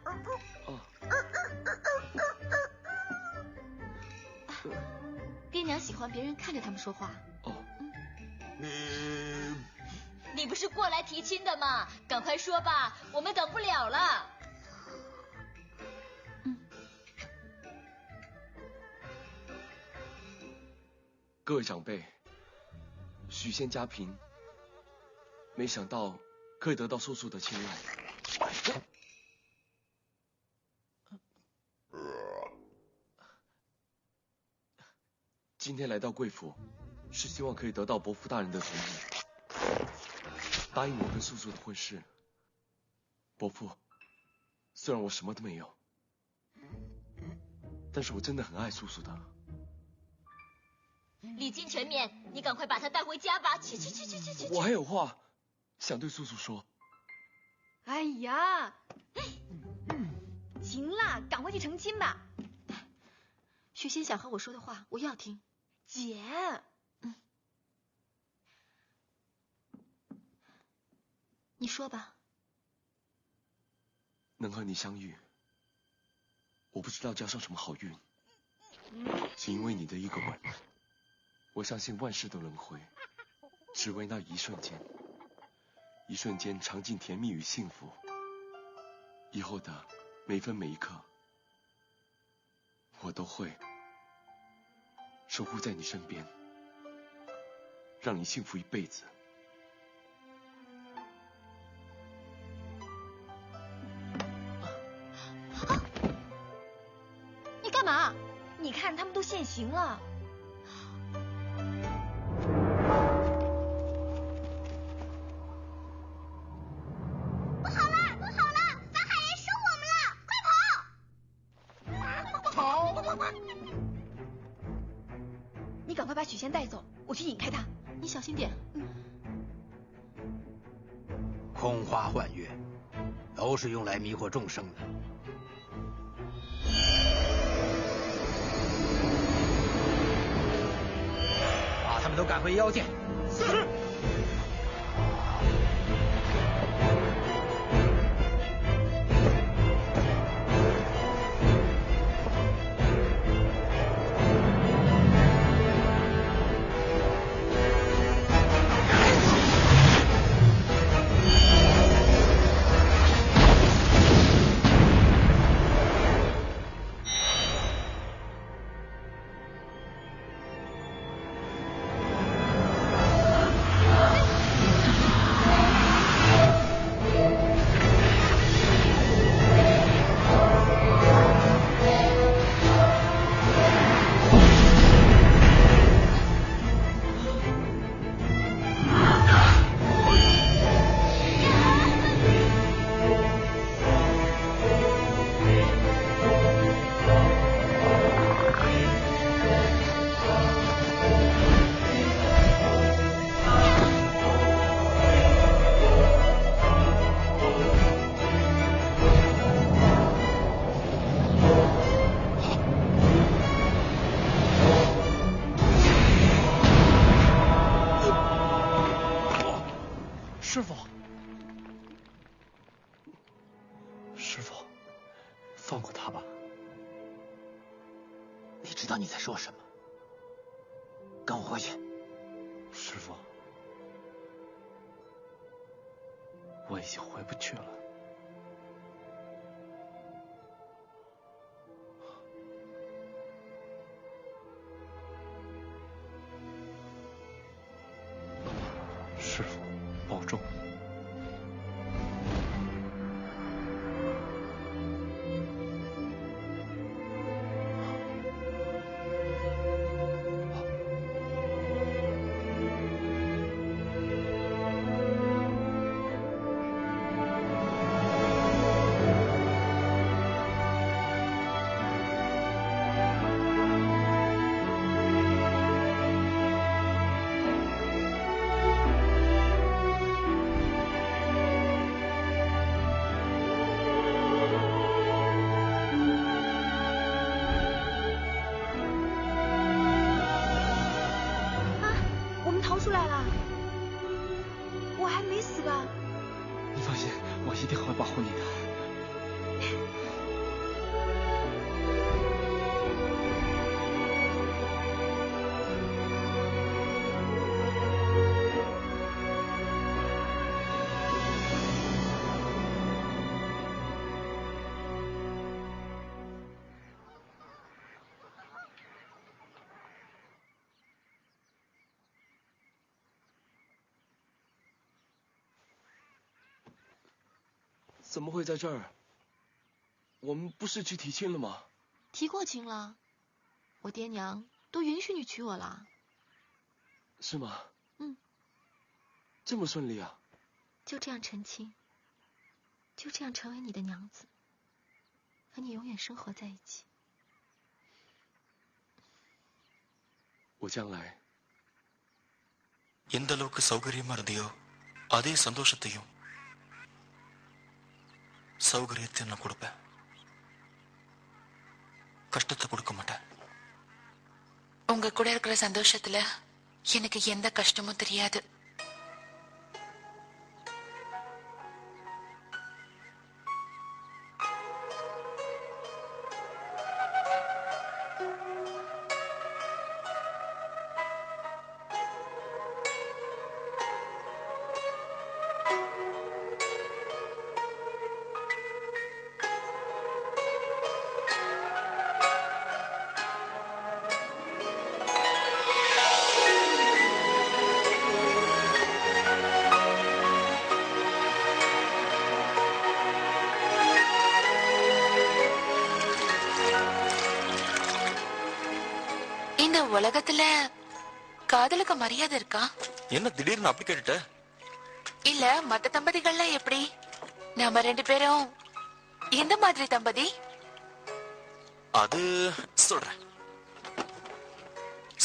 [SPEAKER 10] 爹娘喜欢别人看着他们说话。
[SPEAKER 11] 你不是过来提亲的吗？赶快说吧，我们等不了了。
[SPEAKER 9] 各位长辈，许仙家贫，没想到可以得到叔叔的青睐。今天来到贵府，是希望可以得到伯父大人的同意，答应我跟素素的婚事。伯父，虽然我什么都没有，但是我真的很爱素素的。
[SPEAKER 11] 礼金全免，你赶快把她带回家吧。去！
[SPEAKER 9] 我还有话想对素素说。
[SPEAKER 11] 哎呀，行啦，赶快去成亲吧。
[SPEAKER 10] 许仙想和我说的话，我要听。
[SPEAKER 11] 姐，
[SPEAKER 10] 你说吧。
[SPEAKER 9] 能和你相遇，我不知道交上什么好运，只因为你的一个吻。我相信万事都轮回，只为那一瞬间，一瞬间尝尽甜蜜与幸福。以后的每分每一刻，我都会守护在你身边，让你幸福一辈子。
[SPEAKER 10] 你干嘛？你看他们都现形了。
[SPEAKER 8] 不好了，不好了！法海人收我们了，快跑！跑！
[SPEAKER 10] 你赶快把许仙带走，我去引开他。你小心点。
[SPEAKER 12] 空花幻月，都是用来迷惑众生的。把他们都赶回妖界。是。
[SPEAKER 9] 师傅，师傅，放过他吧。
[SPEAKER 12] 你知道你在说什么？跟我回去。
[SPEAKER 9] 师傅，我已经回不去了。师傅，保重。
[SPEAKER 10] 出来了，我还没死吧？
[SPEAKER 9] 你放心，我一定会保护你的。怎么会在这儿？我们不是去提亲了吗？
[SPEAKER 10] 提过亲了，我爹娘都允许你娶我了。
[SPEAKER 9] 是吗？
[SPEAKER 10] 嗯。
[SPEAKER 9] 这么顺利啊？
[SPEAKER 10] 就这样成亲，就这样成为你的娘子，和你永远生活在一起。
[SPEAKER 9] 我将来
[SPEAKER 7] எந்த அளவுக்கு சௌகரியமா இருந்தியோ அதே சந்தோஷத்தையும் சௌகரியத்தை நான் கொடுப்பேன். கஷ்டத்தை கொடுக்க மாட்டேன்.
[SPEAKER 6] உங்க கூட இருக்கிற சந்தோஷத்துல எனக்கு எந்த கஷ்டமும் தெரியாது. உலகத்துல காதலுக்கு மரியாதை இருக்கா?
[SPEAKER 7] என்ன திடீர்னு அப்படி கேட்டுட்ட?
[SPEAKER 6] இல்ல மத்த தம்பதிகள்லாம் எப்படி? நாம 2 பேரும் எந்த மாதிரி தம்பதி?
[SPEAKER 7] அது சொல்றேன்.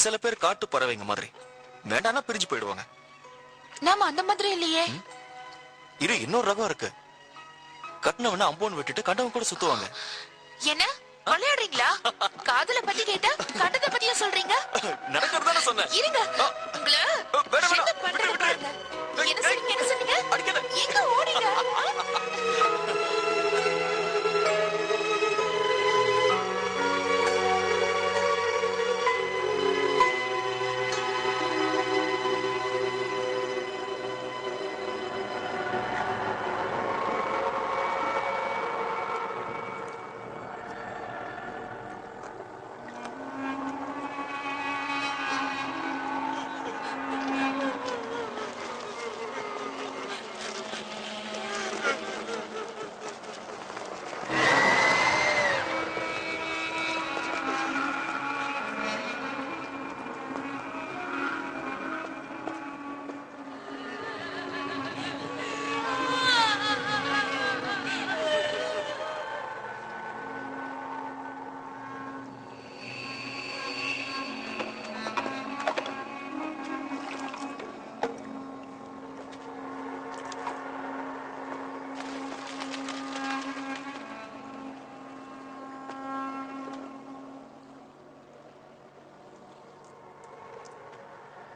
[SPEAKER 7] சில பேர் காட்டு பறவைங்க மாதிரி வேண்டானா பிரிஞ்சு போயிடுவாங்க.
[SPEAKER 6] நாம அந்த மாதிரி இல்லையே.
[SPEAKER 7] இரு, இன்னொரு ரகம் இருக்கு. கட்டினவன அம்போன் விட்டுட்டு கண்டவன் கூட சுத்துவாங்க.
[SPEAKER 6] என்ன விளையாடுறீங்களா? காதல பத்தி கேட்டா கண்டத பத்தியா சொல்றீங்க?
[SPEAKER 7] நடக்கிறதானே சொன்னேன்.
[SPEAKER 6] இருங்க, உங்களை என்ன பண்றது பாருங்க. என்ன சொன்னீங்க? என்ன சொன்னீங்க? எங்க ஓடிங்க?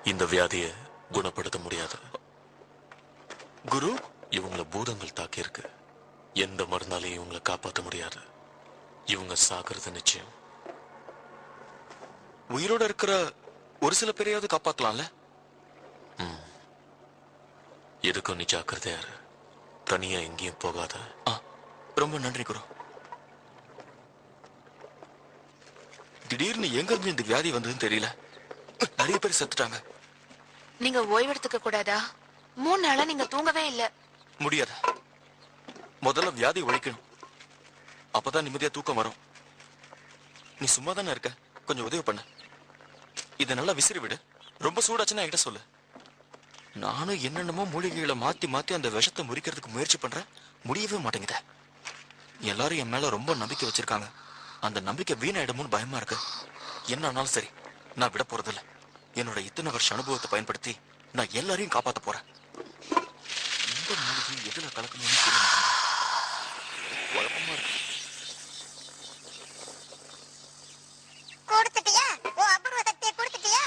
[SPEAKER 1] இந்த வியாதியை குணப்படுத்த முடியாது
[SPEAKER 7] குரு.
[SPEAKER 1] இவங்கள பூதங்கள் தாக்கி இருக்கு. எந்த மருந்தாலையும் இவங்களை காப்பாற்ற முடியாது. இவங்க சாகிறது நிச்சயம்.
[SPEAKER 7] உயிரோட இருக்கிற ஒரு சில பேரையாவது காப்பாத்தலாம்ல?
[SPEAKER 1] எதுக்கும் நீ ஜாக்கிரதையா இரு. தனியா எங்கேயும் போகாத.
[SPEAKER 7] ரொம்ப நன்றி குரு. திடீர்னு எங்க இருந்து இந்த வியாதி வந்ததுன்னு தெரியல. நிறைய பேர் செத்துட்டாங்க.
[SPEAKER 6] நீங்க ஓய்வெடுத்துக்க கூடாதா? 3 நாளா நீங்க தூங்கவே இல்ல.
[SPEAKER 7] முடியாது. முதல்ல வியாதி ஒழிக்கணும். அப்பதான் நிம்மதியா தூக்கம் வரும். நீ சும்மா தானே இருக்க, கொஞ்சம் உதவி பண்ண. இதை நல்லா விசிறி விடு. ரொம்ப சூடாச்சுன்னா என்கிட்ட சொல்லு. நானும் என்னென்னமோ மூலிகைகளை மாத்தி மாத்தி அந்த விஷத்தை முறிக்கிறதுக்கு முயற்சி பண்றேன். முடியவே மாட்டேங்குத. எல்லாரும் என் மேல ரொம்ப நம்பிக்கை வச்சிருக்காங்க. அந்த நம்பிக்கை வீணாயிடுமோன்னு பயமா இருக்கு. என்ன ஆனாலும் சரி, நான் விட போறதில்ல. என்னோட இத்தனை வருஷ அனுபவத்தை பயன்படுத்தி நான் எல்லாரையும் காப்பாத்த போறேன். எந்த மூலிகை எதுல கலக்கணும்னு தெரிய மாட்டேங்குது. குழப்பமா இருக்கு.
[SPEAKER 8] கொடுத்துட்டியா? ஓ அபூர்வ சக்தியை கொடுத்துட்டியா?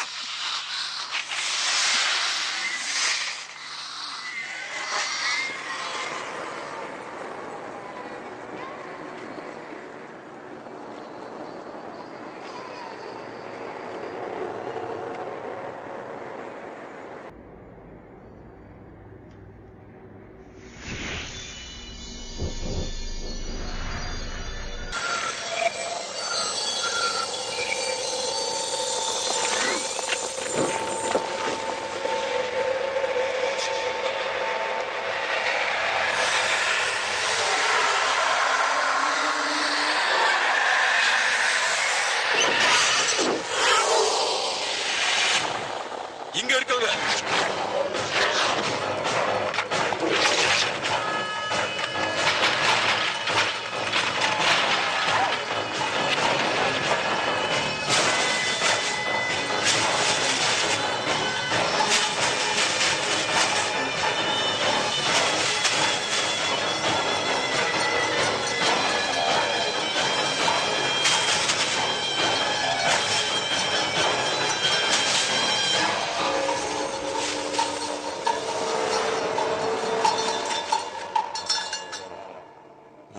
[SPEAKER 1] இங்க இருக்காங்க.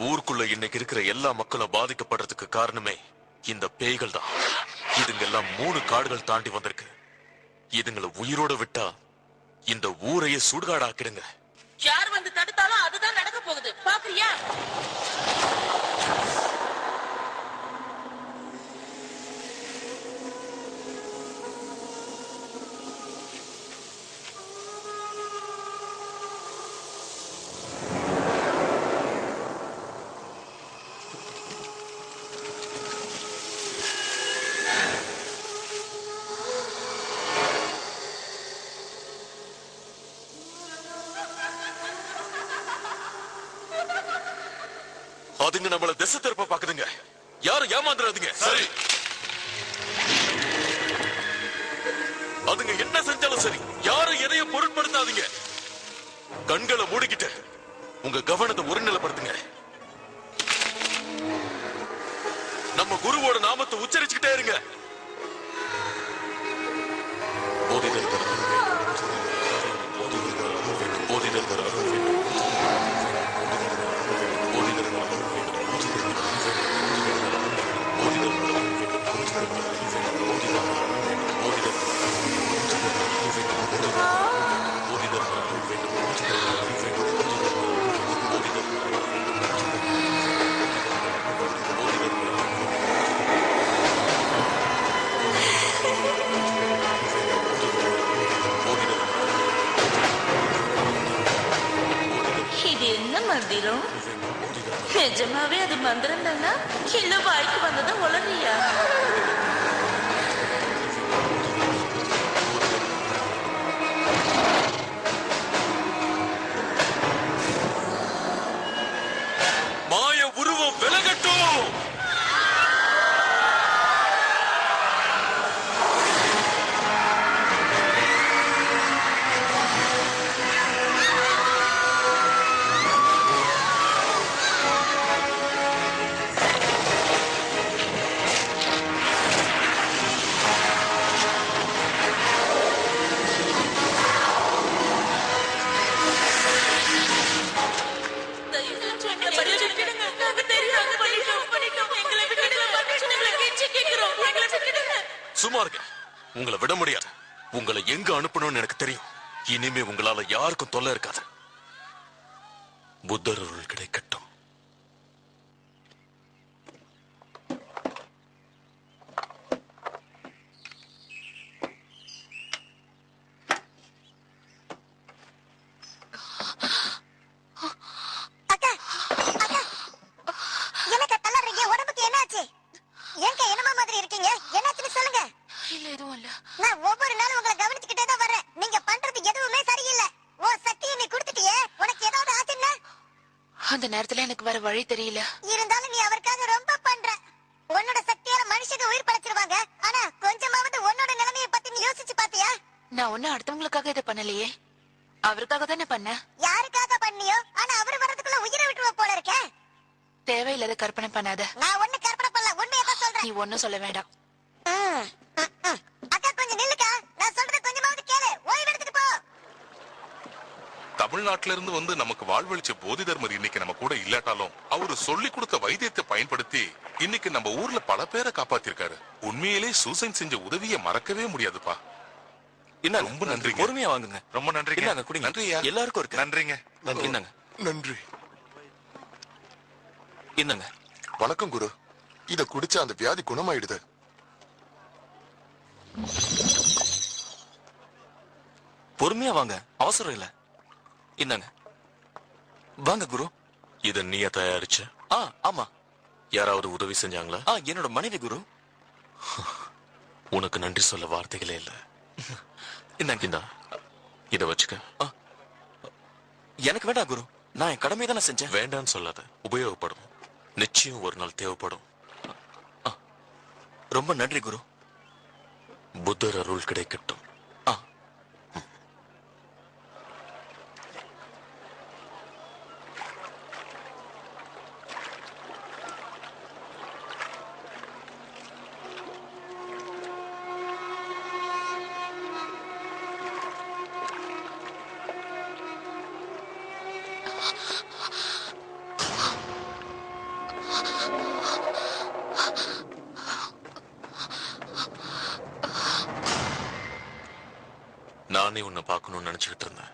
[SPEAKER 1] ஊருக்குள்ள இன்னைக்கு இருக்கிற எல்லா மக்களும் பாதிக்கப்படுறதுக்கு காரணமே இந்த பேய்கள் தான். இதுங்கெல்லாம் 3 காடுகள் தாண்டி வந்திருக்கு. இதுங்களை உயிரோட விட்டா இந்த ஊரையே சுடுகாடாக்கிடுங்க.
[SPEAKER 3] யார் வந்து தடுத்தாலும் அதுதான் நடக்க போகுது. பாக்குறியா?
[SPEAKER 1] அதுங்க நம்மள திசை திருப்ப பாக்குதுங்க. யாரும் ஏமாந்துடாதீங்க. சரி. அதுங்க என்ன செஞ்சாலும் சரி, யாரும் எதையும் பொருட்படுத்தாதீங்க. கண்களை மூடிக்கிட்டு உங்க கவனத்தை ஒருநிலைப்படுத்துங்க. நம்ம குருவோட நாமத்தை உச்சரிச்சுக்கிட்டே இருங்க.
[SPEAKER 3] இது என்ன மந்திரம்? நிஜமாவே அது மந்திரம் தானா இல்ல வாய்க்கு வந்ததா உளறியா?
[SPEAKER 1] மாய உருவம் விலகட்டும். சும்மா இருங்க. உங்களை விட முடியாது. உங்களை எங்க அனுப்பணும்னு எனக்கு தெரியும். இனிமே உங்களால யாருக்கும் தொல்லை இருக்காது. புத்தர் அருள் கிடைக்கட்டும்.
[SPEAKER 6] அந்த நேரத்துல எனக்கு வேற வழி தெரியல.
[SPEAKER 8] இருந்தாலும் நீ அவருக்காக ரொம்ப பண்ற. உன்னோட சக்தியால மனுஷங்க உயிர் படைச்சிருவாங்க. ஆனா கொஞ்சமாவது உன்னோட நிலைமையை பத்தி நீ யோசிச்சு பாத்தியா?
[SPEAKER 6] நான் ஒன்னும் அடுத்தவங்களுக்காக இதை பண்ணலையே, அவருக்காக தானே பண்ண.
[SPEAKER 8] யாருக்காக பண்ணியோ, ஆனா அவரு வரதுக்குள்ள உயிரை விட்டுருவ போல இருக்க.
[SPEAKER 6] தேவையில்லாத கற்பனை பண்ணாத.
[SPEAKER 8] நான் ஒண்ணு கற்பனை பண்ணல, உண்மையதான் சொல்றேன்.
[SPEAKER 6] நீ ஒன்னும் சொல்ல வேண்டாம்.
[SPEAKER 8] அக்கா கொஞ்சம் நில்லுக்கா. நான் சொல்றது கொஞ்சமாவது கேளு. ஓய்வு எடுத்துட்டு போ.
[SPEAKER 13] தமிழ்நாட்டில இருந்து வந்து நமக்கு வாழ்வழிச்ச போதி தர்மர் இன்னைக்கு நம்ம கூட இல்லாட்டாலும் அவரு சொல்லி கொடுத்த வைத்தியத்தை பயன்படுத்தி இன்னைக்கு நம்ம ஊர்ல பல பேரை காப்பாத்திருக்காரு. உண்மையிலே சூசைன் செஞ்ச உதவியை மறக்கவே முடியாதுப்பா.
[SPEAKER 7] என்ன
[SPEAKER 13] ரொம்ப நன்றி.
[SPEAKER 7] பொறுமையா வாங்குங்க.
[SPEAKER 13] ரொம்ப நன்றி.
[SPEAKER 7] நன்றியா எல்லாருக்கும் இருக்கு.
[SPEAKER 13] நன்றிங்க.
[SPEAKER 7] என்னங்க
[SPEAKER 4] நன்றி.
[SPEAKER 7] என்னங்க.
[SPEAKER 4] வணக்கம் குரு. இத குடிச்சா அந்த வியாதி குணமாயிடுது.
[SPEAKER 7] பொறுமையா வாங்க, அவசரம் இல்ல. என்னங்க வாங்க குரு.
[SPEAKER 1] இத நீயா தயாரிச்ச?
[SPEAKER 7] ஆமா.
[SPEAKER 1] யாராவது உதவி செஞ்சாங்களா?
[SPEAKER 7] என்னோட மனைவி குரு.
[SPEAKER 1] உனக்கு நன்றி சொல்ல வார்த்தைகளே இல்ல.
[SPEAKER 7] என்னங்க
[SPEAKER 1] இத வச்சுக்க.
[SPEAKER 7] எனக்கு வேண்டாம் குரு, நான் என் கடமை தானே செஞ்சேன்.
[SPEAKER 1] வேண்டான்னு சொல்லாத, உபயோகப்படும். நிச்சயம் ஒரு நாள் தேவைப்படும்.
[SPEAKER 7] ரொம்ப நன்றி குரு.
[SPEAKER 1] புத்தர் அருள் கிடைக்கட்டும். நானே உன்னை பார்க்கணும்னு நினைச்சுக்கிட்டு இருந்தேன்.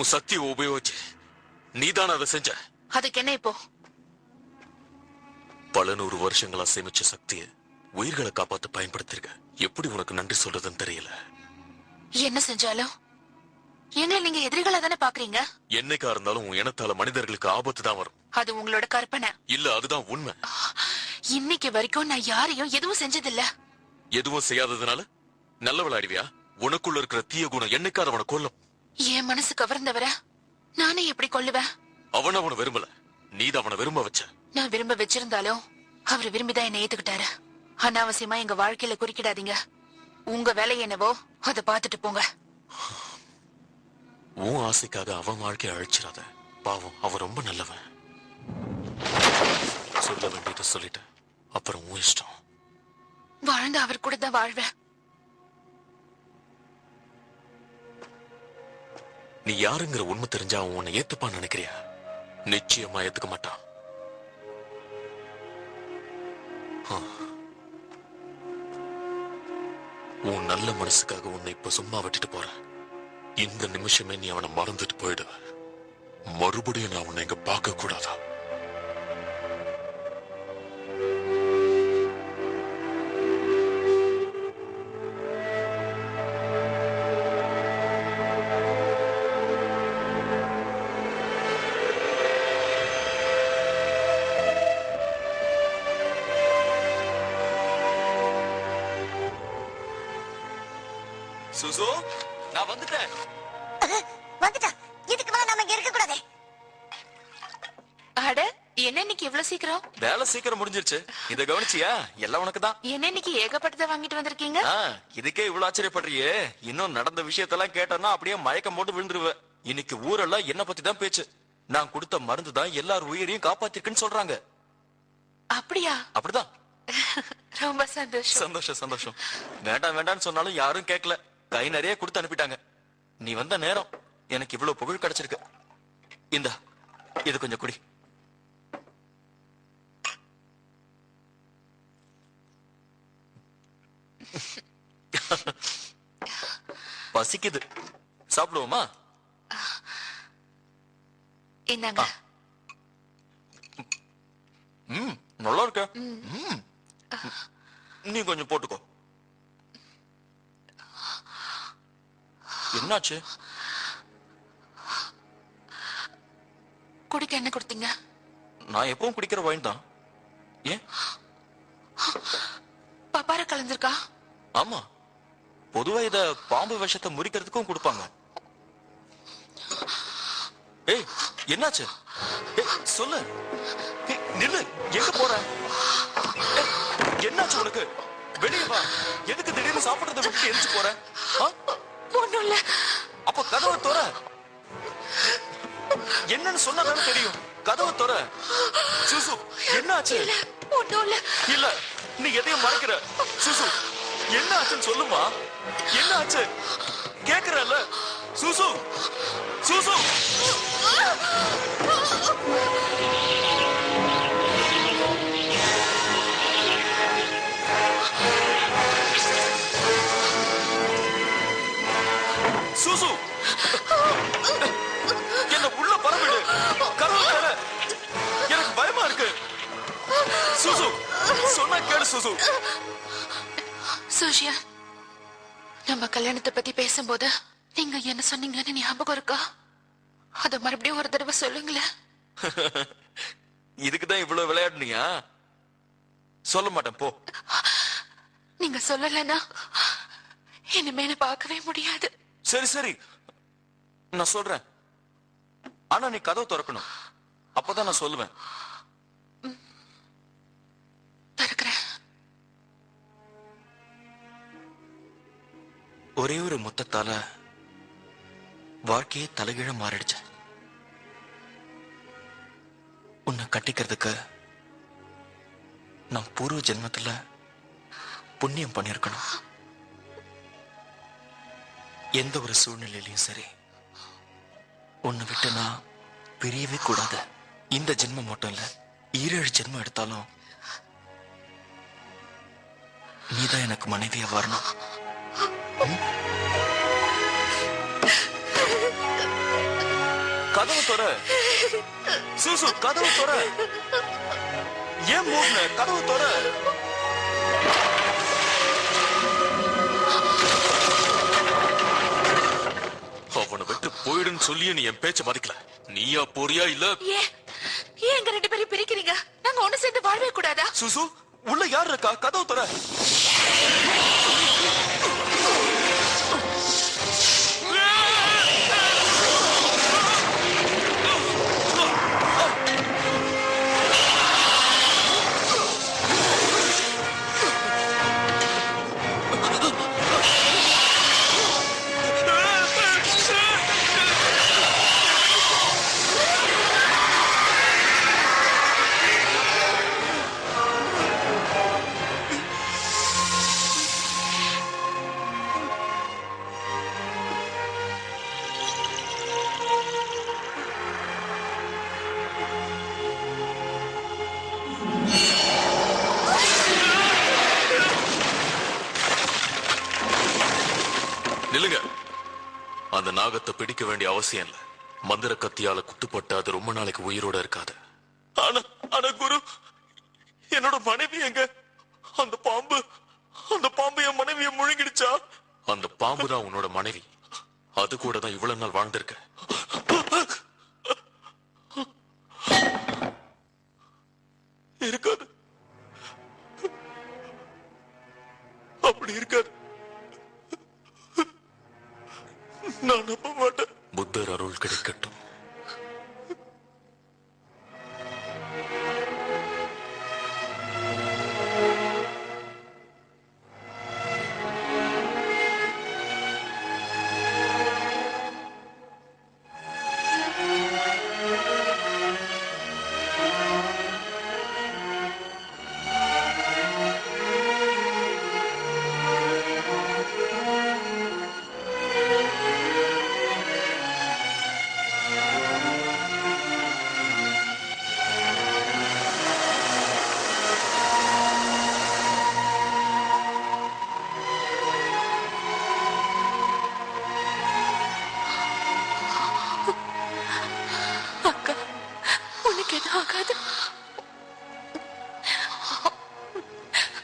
[SPEAKER 1] உன் சக்தியை உபயோகிச்சு நீதான் அதை செஞ்ச.
[SPEAKER 6] அதுக்கு என்ன இப்போ?
[SPEAKER 1] பல 100 வருஷங்களா சேமிச்ச சக்தியை உயிர்களை காப்பாத்த பயன்படுத்திருக்க. எப்படி உனக்கு நன்றி சொல்றதுன்னு தெரியல.
[SPEAKER 6] என்ன செஞ்சாலும் எங்களை நீங்க எதிரிகளா தானே பாக்குறீங்க.
[SPEAKER 1] என்னைக்கா இருந்தாலும் உன் இனத்தால மனிதர்களுக்கு ஆபத்து தான் வரும்.
[SPEAKER 6] அது உங்களோட கற்பனை.
[SPEAKER 1] இல்ல, அதுதான் உண்மை.
[SPEAKER 6] இன்னைக்கு வரைக்கும் நான் யாரையும் எதுவும் செஞ்சதில்ல.
[SPEAKER 1] எதுவும் செய்யாததுனால நல்ல விளையாடுவியா? உனக்குள்ள இருக்கிற தீய குணம் என்னைக்காவது அவனை கொல்லும்.
[SPEAKER 6] என் மனசு கவர்ந்தவர நானே எப்படி கொல்லுவேன்?
[SPEAKER 1] அவனை விரும்பல, நீதான் அவனை விரும்ப வச்ச.
[SPEAKER 6] நான் விரும்ப வச்சிருந்தாலும் அவர் விரும்பிதான் என்னை ஏத்துக்கிட்டாரு. அனாவசியமா எங்க வாழ்க்கையில குறுக்கிடாதீங்க. உங்க வேலை என்னவோ அதை பார்த்துட்டு போங்க.
[SPEAKER 1] உன் ஆசைக்காக அவன் வாழ்க்கையை அழிச்சிடாத. பாவம், அவன் ரொம்ப நல்லவன். சொல்ல வேண்டியதை சொல்லிட்டு அப்புறம் உன் இஷ்டம்.
[SPEAKER 6] வாழ்ந்து அவர் கூட தான் வாழ்வேன்.
[SPEAKER 1] நீ யாருங்கிற உண்மை தெரிஞ்சா அவன் உன்னை ஏத்துப்பான்னு நினைக்கிறியா? நிச்சயமா ஏத்துக்க மாட்டான். உன் நல்ல மனசுக்காக உன்னை இப்ப சும்மா விட்டுட்டு போறேன். இந்த நிமிஷமே நீ அவனை மறந்துட்டு போயிடுவ. மறுபடியும் நான் உன்னை இங்க பார்க்க கூடாதா?
[SPEAKER 7] சுசு, நான் வந்துட்டேன்.
[SPEAKER 8] வந்துட்டா. இதுக்கு மேல நாம இங்க இருக்க கூடாது.
[SPEAKER 6] அட, என்ன இன்னைக்கு இவ்வளவு சீக்கிரம்?
[SPEAKER 7] வேலை சீக்கிரம் முடிஞ்சிருச்சு. இத கவனிச்சியா? எல்லாம் உனக்கு தான்.
[SPEAKER 6] என்ன இன்னைக்கு ஏகப்பட்டதை வாங்கிட்டு வந்திருக்கீங்க?
[SPEAKER 7] இதுக்கே இவ்வளவு ஆச்சரியப்படுறியே. இன்னும் நடந்த விஷயத்தெல்லாம் கேட்டனா அப்படியே மயக்கம் போட்டு விழுந்துருவ. இன்னைக்கு ஊரெல்லாம் என்ன பத்தி தான் பேச்சு. நான் கொடுத்த மருந்து தான் எல்லார் உயிரையும் காப்பாத்திருக்குன்னு சொல்றாங்க.
[SPEAKER 6] அப்படியா?
[SPEAKER 7] அப்படிதான்.
[SPEAKER 6] ரொம்ப சந்தோஷம்.
[SPEAKER 7] சந்தோஷம் சந்தோஷம். வேண்டாம் வேண்டாம்னு சொன்னாலும் யாரும் கேட்கல. கை நிறைய கொடுத்து அனுப்பிட்டாங்க. நீ வந்த நேரம் எனக்கு இவ்வளவு புகழ் கிடைச்சிருக்கு. இந்தா, இது கொஞ்சம் குடி. பசிக்குது, சாப்பிடுவோமா?
[SPEAKER 6] இந்தாங்க.
[SPEAKER 7] நல்லா இருக்க. நீ கொஞ்சம் போட்டுக்கோ. என்னாச்சு?
[SPEAKER 6] குடிக்க என்ன கொடுத்தீங்க?
[SPEAKER 7] நான் எப்பவும் குடிக்கிற வைன் தான். ஏன்?
[SPEAKER 6] பப்பார கலந்திருக்கா?
[SPEAKER 7] ஆமா, பொதுவா இத பாம்பு விஷத்தை முறிக்கிறதுக்கும் கொடுப்பாங்க. ஏய், என்னாச்சு? சொல்லு. நில்லு, எங்க போற? என்னாச்சு உனக்கு? வெளியே வா. எதுக்கு திடீர்னு சாப்பிடுறத விட்டு எரிச்சு போற?
[SPEAKER 6] ஒண்ணும் இல்ல.
[SPEAKER 7] அப்ப கதவை தோற. என்னன்னு சொன்னதானே தெரியும். கதவை தோற. சுசு, என்னாச்சு?
[SPEAKER 6] ஒண்ணும் இல்ல.
[SPEAKER 7] இல்ல, நீ எதையும் மறைக்கிற. சுசு, என்ன ஆச்சுன்னு சொல்லுமா? என்ன ஆச்சு? கேக்குறல்ல? சுசு, சுசு. சுசு, என்ன உள்ள பரவிடு. கதவு, எனக்கு பயமா இருக்கு. சுசு, சொன்னா கேளு. சுசு.
[SPEAKER 6] சோஷியா, நம்ம கல்யாணத்தை பத்தி பேசும்போது நீங்க என்ன சொன்னீங்கன்னு ஞாபகம் இருக்கா? அத மறுபடியும் ஒரு தடவை சொல்லுங்களேன்.
[SPEAKER 7] இதுக்குதான் இவ்வளவு விளையாடுனியா? சொல்ல மாட்டேன், போ.
[SPEAKER 6] நீங்க சொல்லலன்னா இனிமே என்ன பார்க்கவே முடியாது.
[SPEAKER 7] சரி சரி, நான் சொல்றேன். ஆனா நீ கதவு திறக்கணும். அப்பதான் நான் சொல்லுவேன்.
[SPEAKER 6] திறக்கிறேன்.
[SPEAKER 7] ஒரே ஒரு முத்தத்தால வாழ்க்கையே தலைகீழ மாறிடுச்சு. உன்னை கட்டிக்கிறதுக்கு நான் பூர்வ ஜென்மத்துல புண்ணியம் பண்ணிருக்கணும். எந்த ஒரு சூழ்நிலையிலையும் சரி, உன்னை விட்டு நான் பிரியவே கூடாது. இந்த ஜென்மம் மட்டும் இல்ல, 7 ஜென்மம் எடுத்தாலும் நீதான் எனக்கு மனைவியா வரணும். கதவு தொற. சூசு கதவு தொற. ஏன் மூடுன? கதவு தொற.
[SPEAKER 1] அவனை விட்டு போயிடுன்னு சொல்லியே நீ என் பேச்ச மதிக்கல. நீயா போறியா இல்ல?
[SPEAKER 6] ஏன் எங்க 2 பேரையும் பிரிக்கிறீங்க? நாங்க ஒண்ணு சேர்ந்து வாழவே கூடாதா?
[SPEAKER 7] சூசு உள்ள யார் இருக்கா? கதவு தொற.
[SPEAKER 1] நில்லுங்க. அந்த நாகத்தை பிடிக்க வேண்டிய அவசியம் இல்ல. மந்திர கத்தியால குத்துப்பட்டு அது ரொம்ப நாளைக்கு உயிரோட இருக்காது.
[SPEAKER 2] ஆனா குரு, என்னோட மனைவி எங்க? அந்த பாம்பு என் மனைவியை முழுங்கிடுச்சா?
[SPEAKER 1] அந்த பாம்பு தான் உன்னோட மனைவி. அது கூட தான் இவ்வளவு நாள் வாழ்ந்திருக்க.
[SPEAKER 2] இருக்காது, அப்படி இருக்காது. நான் நம்ப மாட்டேன்.
[SPEAKER 1] புத்தர் அருள் கிடைக்கட்டும்.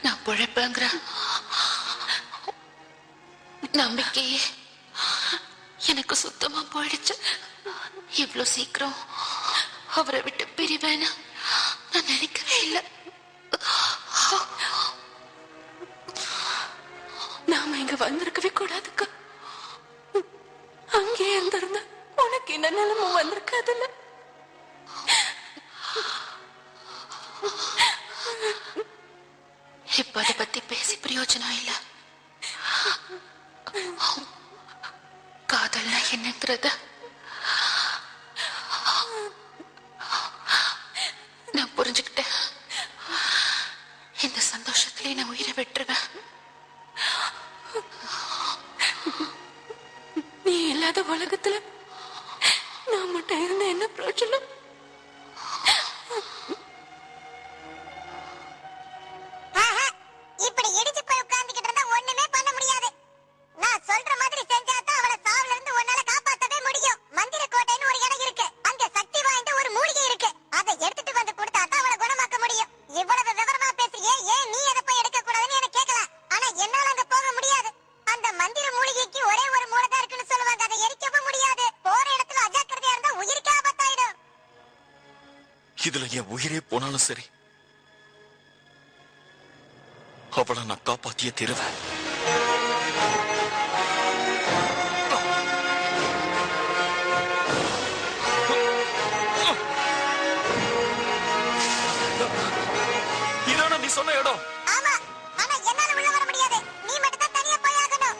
[SPEAKER 6] நான் பொழைப்பேங்கிற நம்பிக்கையே எனக்கு சுத்தமா போயிடுச்சு. இவ்வளவு சீக்கிரம் அவரை விட்டு பிரிவேன்னு நான் நினைக்கவே இல்லை. நாம இங்க வந்திருக்கவே கூடாதுக்கா. அங்கே இருந்திருந்தா உனக்கு என்ன நிலைமை வந்திருக்காதுல்ல. இப்ப அதை பத்தி பேசி பிரயோஜனம் இல்ல. காதல்னா என்னங்கிறத நான் புரிஞ்சுக்கிட்டேன். இந்த சந்தோஷத்திலே நான் உயிரை விட்டுருவேன். நீ இல்லாத உலகத்துல நான் மட்டும் இருந்த என்ன பிரயோஜனம்?
[SPEAKER 8] இப்படி இடிச்சு போய் உட்கார்ந்துகிட்டு இருந்தா ஒண்ணுமே பண்ண முடியாது. நான் சொல்ற மாதிரி செஞ்சாதான் அவளை சாவுல இருந்து உன்னால காப்பாத்தவே முடியும். மந்திர கோட்டைன்னு ஒரு இடம் இருக்கு. அங்க சக்தி வாய்ந்த ஒரு மூலிகை இருக்கு. அதை எடுத்துட்டு வந்து கொடுத்தாதான் அவளை குணமாக்க முடியும். இவ்வளவு விவரமா பேசுறியே, ஏன் நீ அதை போய் எடுக்க கூடாதுன்னு எனக்கு கேட்கல. ஆனா என்னால அங்க போக முடியாது. அந்த மந்திர மூலிகைக்கு ஒரே ஒரு மூலதான் இருக்குன்னு சொல்லுவாங்க. அதை எரிக்கவும் முடியாது. போற இடத்துல அஜாக்கிரதையா இருந்தா உயிருக்கு ஆபத்தாயிடும்.
[SPEAKER 7] இதுல என் உயிரே போனாலும் சரி, அவளை நான் காப்பாத்தியே தருவேன். இதான நீ சொன்ன இடம்?
[SPEAKER 8] ஆமா, ஆனா என்னால உள்ள வர முடியாது. நீ மட்டும் தான் தனியா போய் ஆகணும்.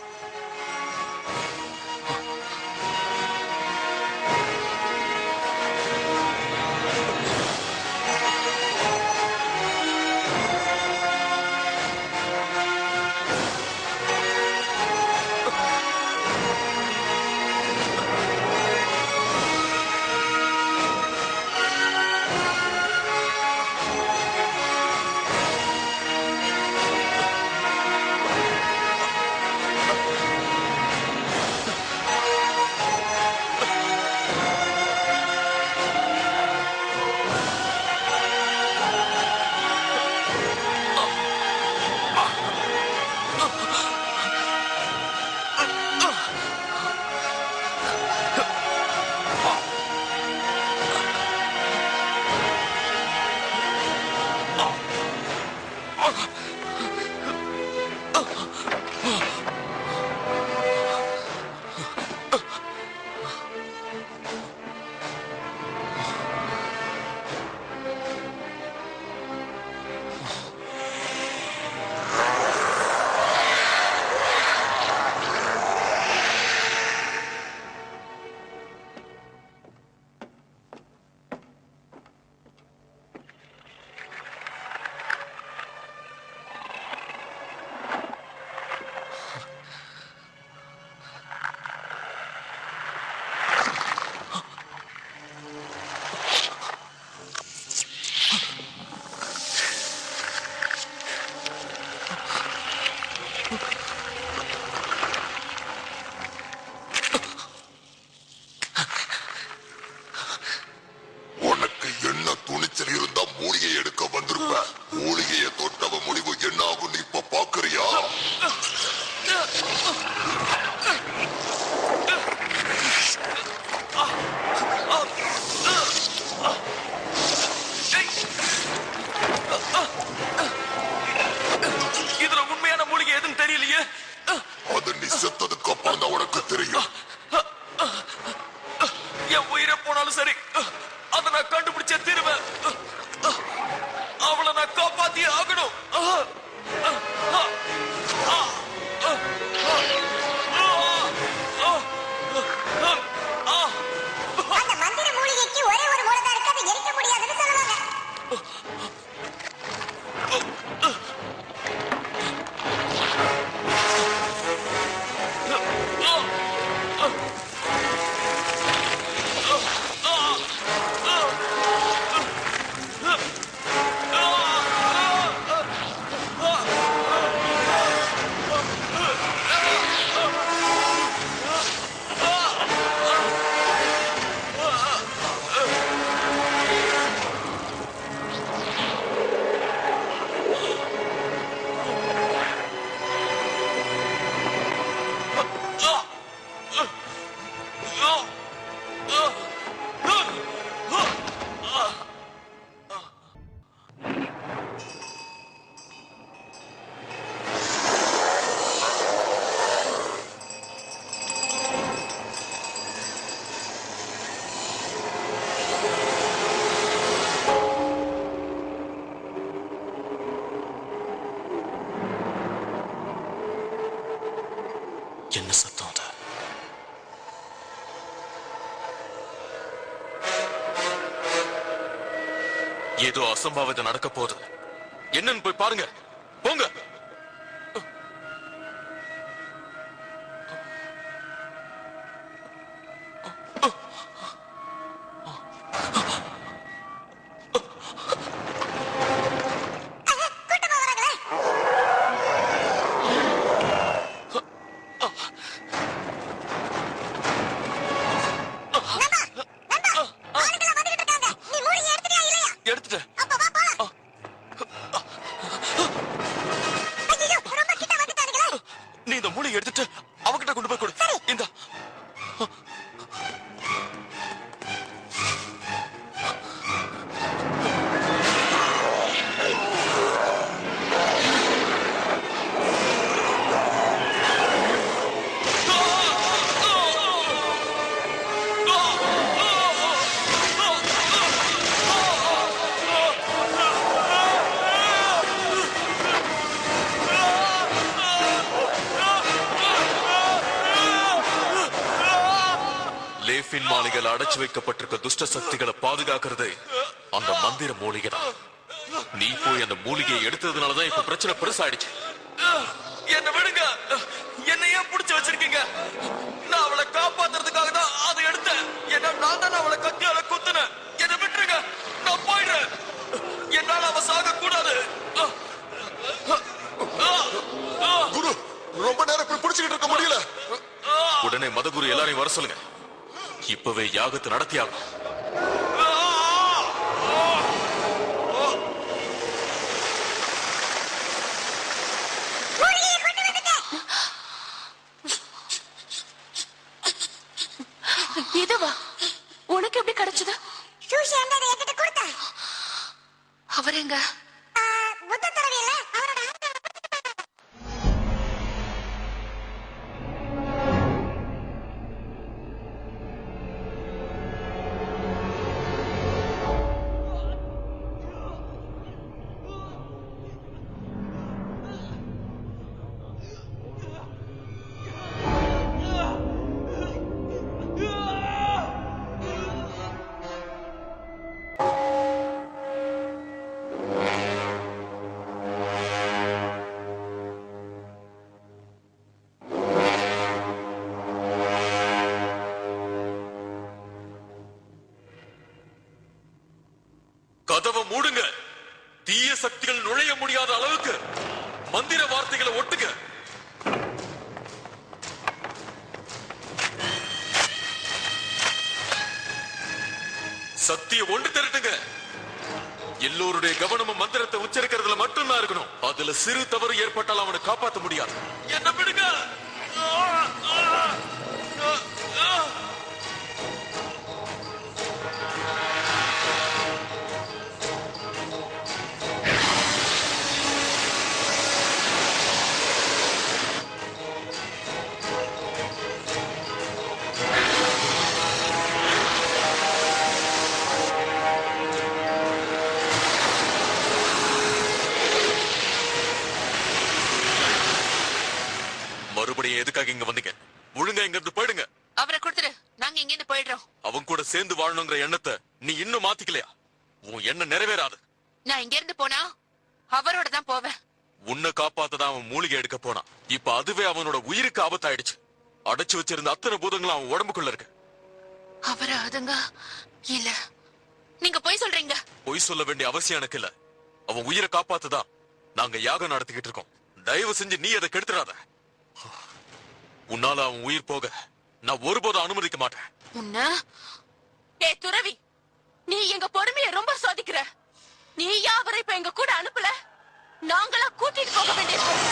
[SPEAKER 4] இருப்ப. மூலிகையை தொட்டவ முடிவு என்ன ஆகும் இப்ப பாக்குறியா?
[SPEAKER 7] இதுல உண்மையான மூலிகை எதுன்னு தெரியலையே.
[SPEAKER 4] அது நீ செத்ததுக்கு அப்புறம் தான் உனக்கு தெரியும்.
[SPEAKER 7] என் உயிரை போனாலும் சரி, அதை நான் கண்டுபிடிச்சே தீருவேன். அவளை நான் காப்பாத்தியே ஆகணும்.
[SPEAKER 8] அந்த மந்திர மூலிகைக்கு ஒரே ஒரு மூலதான் இருக்கு, அதை எரிக்க முடியாதுன்னு சொல்லுவாங்க.
[SPEAKER 1] என்ன சத்தம் அது? ஏதோ அசம்பாவிதம் நடக்க போகுது. என்னன்னு போய் பாருங்க. போங்க. எடுத்துட்டேன். நீ இந்த மூலிகை எடுத்துட்டு அவகிட்ட கொண்டு போய் கொடு. இந்த லேஃபின் மாளிகையில் அடைச்சு வைக்கப்பட்டிருக்க துஷ்ட சக்திகளை பாதுகாக்கிறது அந்த மந்திர மூலிகை தான். நீ போய் அந்த மூலிகையை எடுத்ததுனாலதான் இப்ப பிரச்சனை பெருசாயிடுச்சு. என்ன விடுங்க. என்னை ஏன் பிடிச்சு வச்சிருக்கீங்க? நான் அவளை காப்பாத்துறதுக்காக தான் அதை எடுத்தேன். என்ன நான் தான் அவளை கத்தியால குத்துனேன். என்னை விட்டுருங்க. நான் போயிடுறேன். என்னால அவ சாக கூடாது.
[SPEAKER 4] குரு, ரொம்ப நேரம் இப்படி பிடிச்சுக்கிட்டு இருக்க முடியல.
[SPEAKER 1] உடனே மதகுரு எல்லாரையும் வர சொல்லுங்க. இப்பவே யாகத்தை நடத்தியாகும்.
[SPEAKER 6] இதுவா? உனக்கு எப்படி கிடைச்சது?
[SPEAKER 8] சூஷி அந்த என்கிட்ட கொடுத்தா.
[SPEAKER 6] அவர் எங்க?
[SPEAKER 8] புத்த துறவியில அவரோட
[SPEAKER 1] கதவை மூடுங்க. தீய சக்திகள் நுழைய முடியாத அளவுக்கு மந்திர வார்த்தைகளை ஒட்டுங்க. சக்தியை ஒன்று திரட்டுங்க. எல்லோருடைய கவனமும் மந்திரத்தை உச்சரிக்கிறதுல மட்டும்தான் இருக்கணும். அதுல சிறு தவறு ஏற்பட்டால் அவனை காப்பாற்ற முடியாது. என்ன விடுங்க. மறுபடியும் எதுக்காக இங்க வந்தீங்க? ஒழுங்கா இங்க இருந்து போயிடுங்க.
[SPEAKER 6] அவரை கொடுத்துரு, நாங்க இங்க இருந்து போயிடுறோம்.
[SPEAKER 1] அவன் கூட சேர்ந்து வாழணுங்கிற எண்ணத்தை நீ இன்னும் மாத்திக்கலையா? உன் எண்ணம் நிறைவேறாது.
[SPEAKER 6] நான் இங்க இருந்து போனா அவரோட தான் போவேன்.
[SPEAKER 1] உன்னை காப்பாத்ததான் அவன் மூலிகை எடுக்க போனான். இப்ப அதுவே அவனோட உயிருக்கு ஆபத்தாயிடுச்சு. அடைச்சு வச்சிருந்த அத்தனை பூதங்களும் அவன் உடம்புக்குள்ள இருக்கு.
[SPEAKER 6] அவரை அதுங்க இல்ல, நீங்க பொய் சொல்றீங்க.
[SPEAKER 1] பொய் சொல்ல வேண்டிய அவசியம் எனக்கு இல்ல. அவன் உயிரை காப்பாத்துதான் நாங்க யாகம் நடத்திக்கிட்டு இருக்கோம். தயவு செஞ்சு நீ அதை கெடுத்துறாத. உன்னால அவன் உயிர் போக நான் ஒருபோதும் அனுமதிக்க மாட்டேன்.
[SPEAKER 5] உன்ன ஏ துறவி, நீ எங்க பொறுமையை ரொம்ப சோதிக்கிற. நீ அவரை இப்ப எங்க கூட அனுப்பல, நாங்களா கூட்டிட்டு போக வேண்டியிருக்கோம்.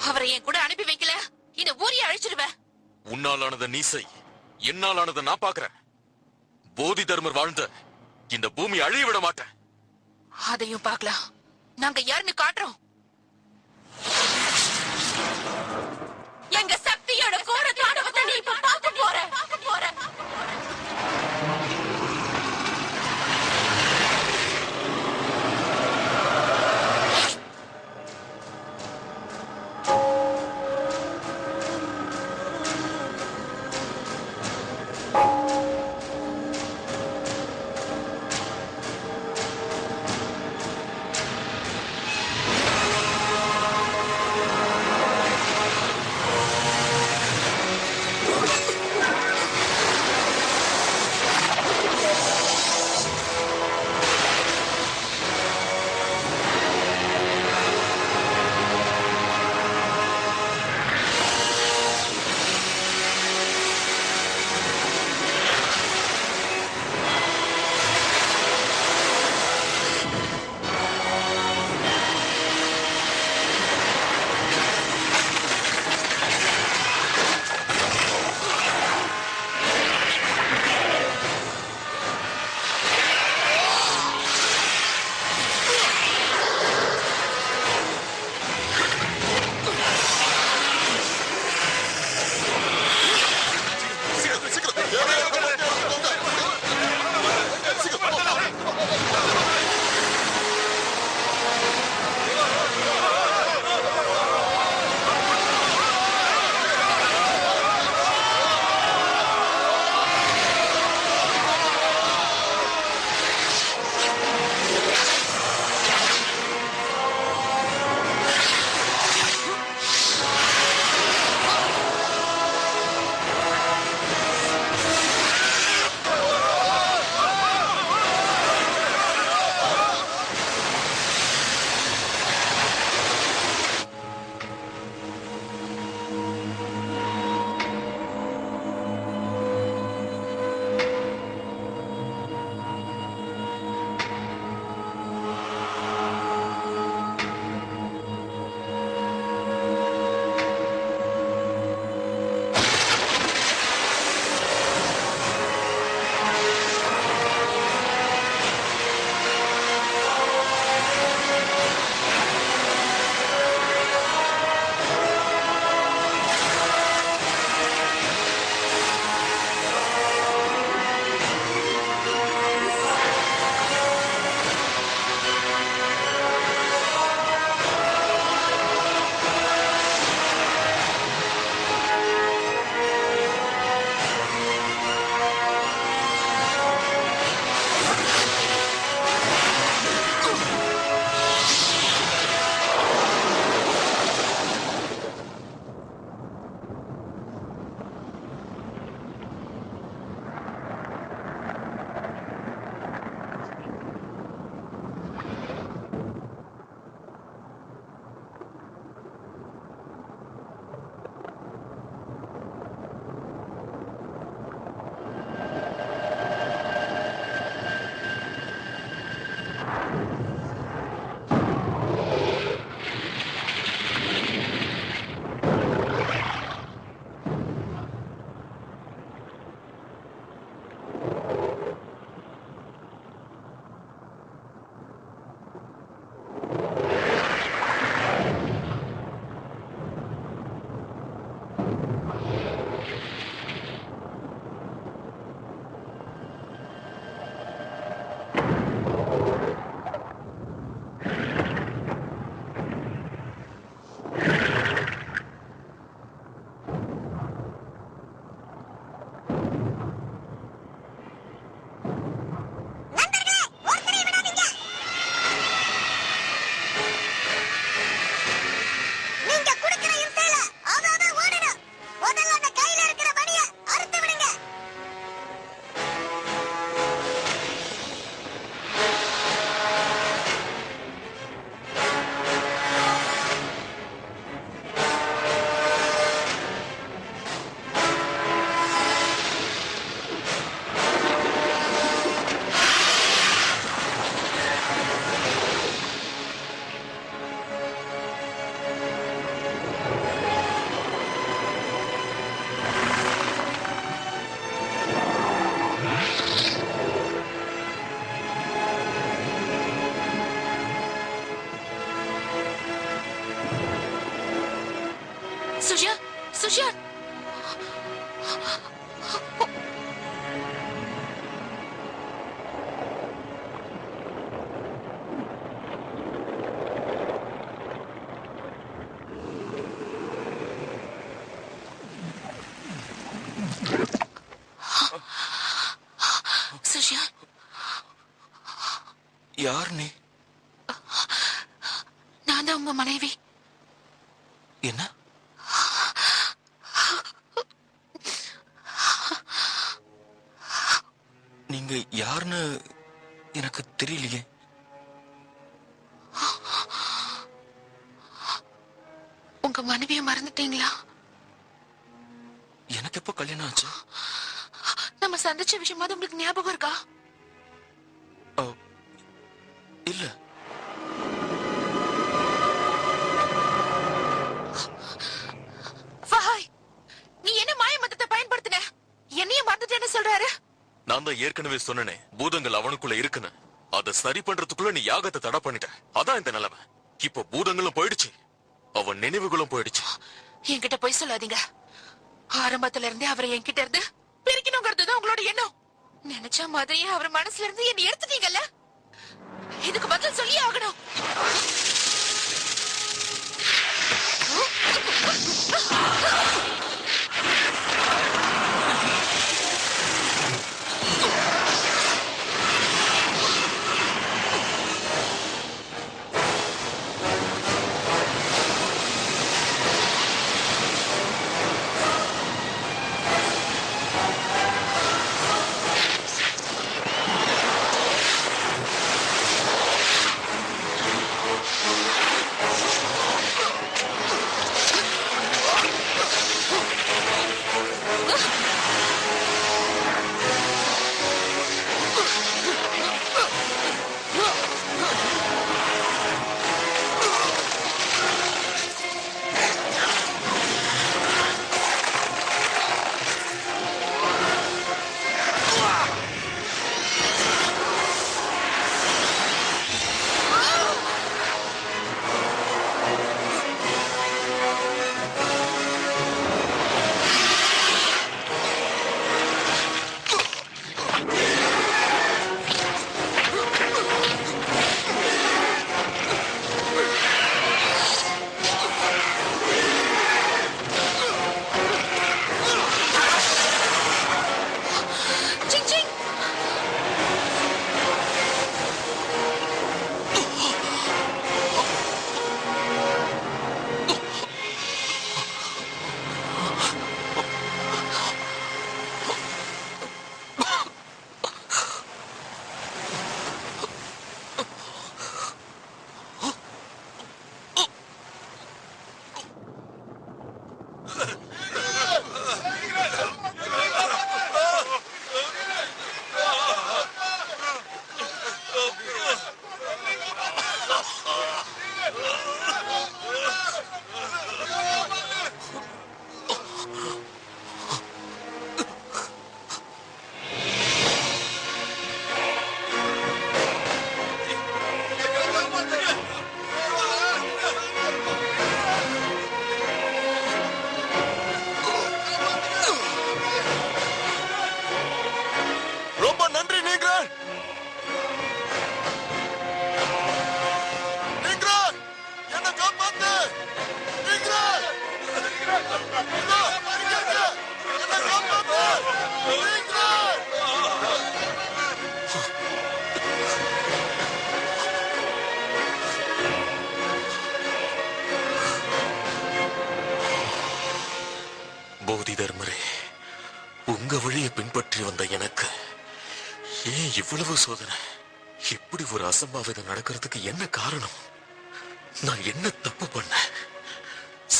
[SPEAKER 6] அவரை என் கூட அனுப்பி வைக்கல, இந்த ஊரையே அழிச்சிருவேன்.
[SPEAKER 1] உன்னாலானத நீ செய், என்னாலானத நான் பாக்குறேன். போதி தர்மர் வாழ்ந்த இந்த பூமி அழிய விட மாட்டேன்.
[SPEAKER 6] அதையும் பார்க்கலாம். நாங்க யாருன்னு காட்டுறோம்.
[SPEAKER 5] எங்க சக்தியோட கோர தாண்டவத்தை நீ இப்ப பார்க்க போற.
[SPEAKER 6] சுஷியா, சுஷியா. சுஷியா,
[SPEAKER 7] யார் நீ?
[SPEAKER 6] நான் தான் உங்க மனைவி.
[SPEAKER 7] என்ன? நீங்க யாருன்னு எனக்கு தெரியலையே.
[SPEAKER 6] உங்க மனைவியை மறந்துட்டீங்களா?
[SPEAKER 7] எனக்கு எப்போ கல்யாணம் ஆச்சு?
[SPEAKER 6] நம்ம சந்திச்ச விஷயமாவது உங்களுக்கு ஞாபகம் இருக்கா?
[SPEAKER 7] இல்ல.
[SPEAKER 6] நீ என்ன மாய மதத்தை பயன்படுத்தின? என்னைய மறந்துட்டேன்னு சொல்றாரு.
[SPEAKER 1] நான் தான் ஏற்கனவே சொன்னனே, பூதங்கள் அவனுக்குள்ள இருக்குன்னு. அதை சரி பண்றதுக்குள்ள நீ யாகத்தை தடை பண்ணிட்ட. அதான் இந்த நிலைமை. இப்ப பூதங்களும் போயிடுச்சு, அவன் நினைவுகளும் போயிடுச்சு.
[SPEAKER 6] என்கிட்ட போய் சொல்லாதீங்க. ஆரம்பத்துல இருந்தே அவரை என்கிட்ட இருந்து பிரிக்கணுங்கிறது தான் உங்களோட எண்ணம். நினைச்ச மாதிரியே அவர் மனசுல இருந்து என்ன எடுத்துட்டீங்கல்ல. இதுக்கு பதில் சொல்லி ஆகணும்.
[SPEAKER 1] போதி தர்மரே, உங்க வழியை பின்பற்றி வந்த எனக்கு ஏன் இவ்வளவு சோதனை? இப்படி ஒரு அசம்பாவிதம் நடக்கிறதுக்கு என்ன காரணம்? நான் என்ன தப்பு பண்ண?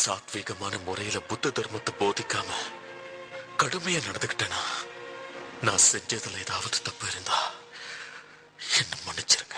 [SPEAKER 1] சாத்வீகமான முறையில புத்த தர்மத்தை போதிக்காம கடுமையா நடந்துகிட்டேனா? நான் செஞ்சதுல ஏதாவது தப்பு இருந்தா என்ன மன்னிச்சிருங்க.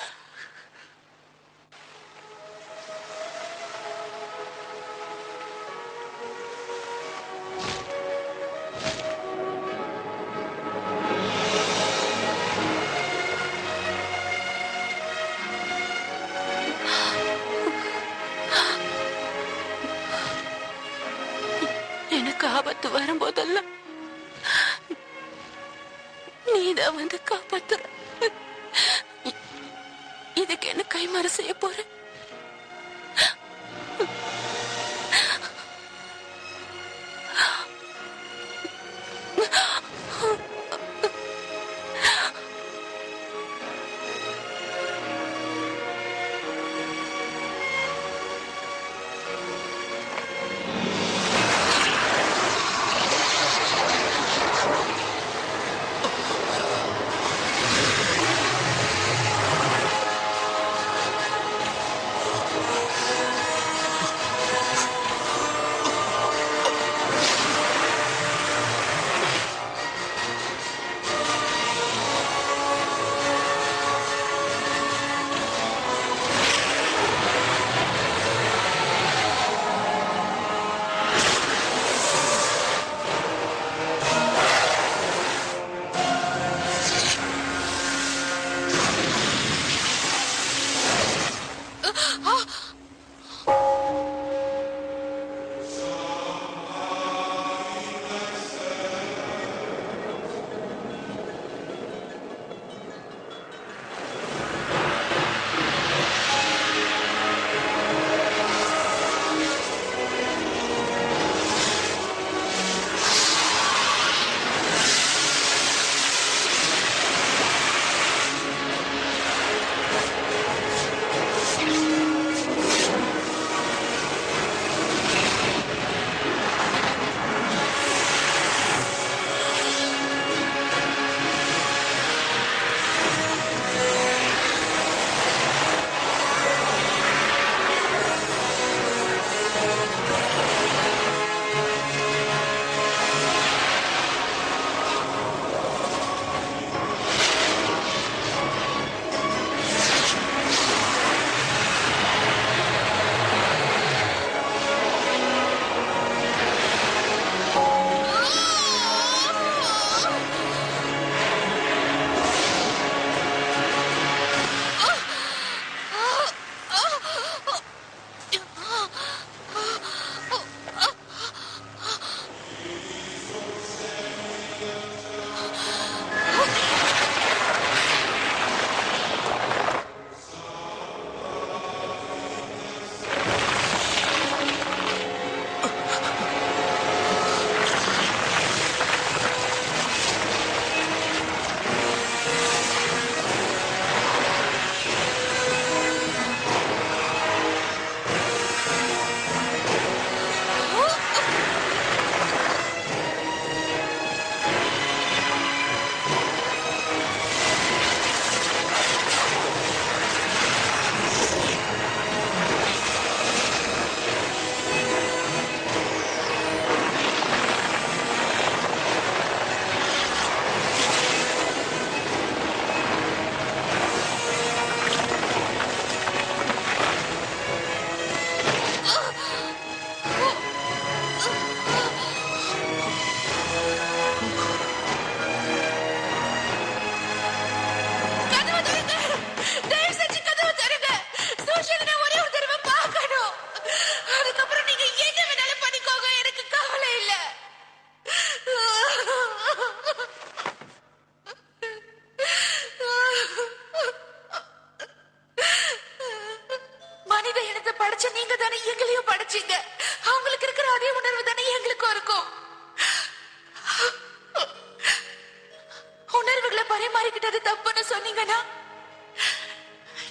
[SPEAKER 6] பண்ண சொன்னீங்கன்னா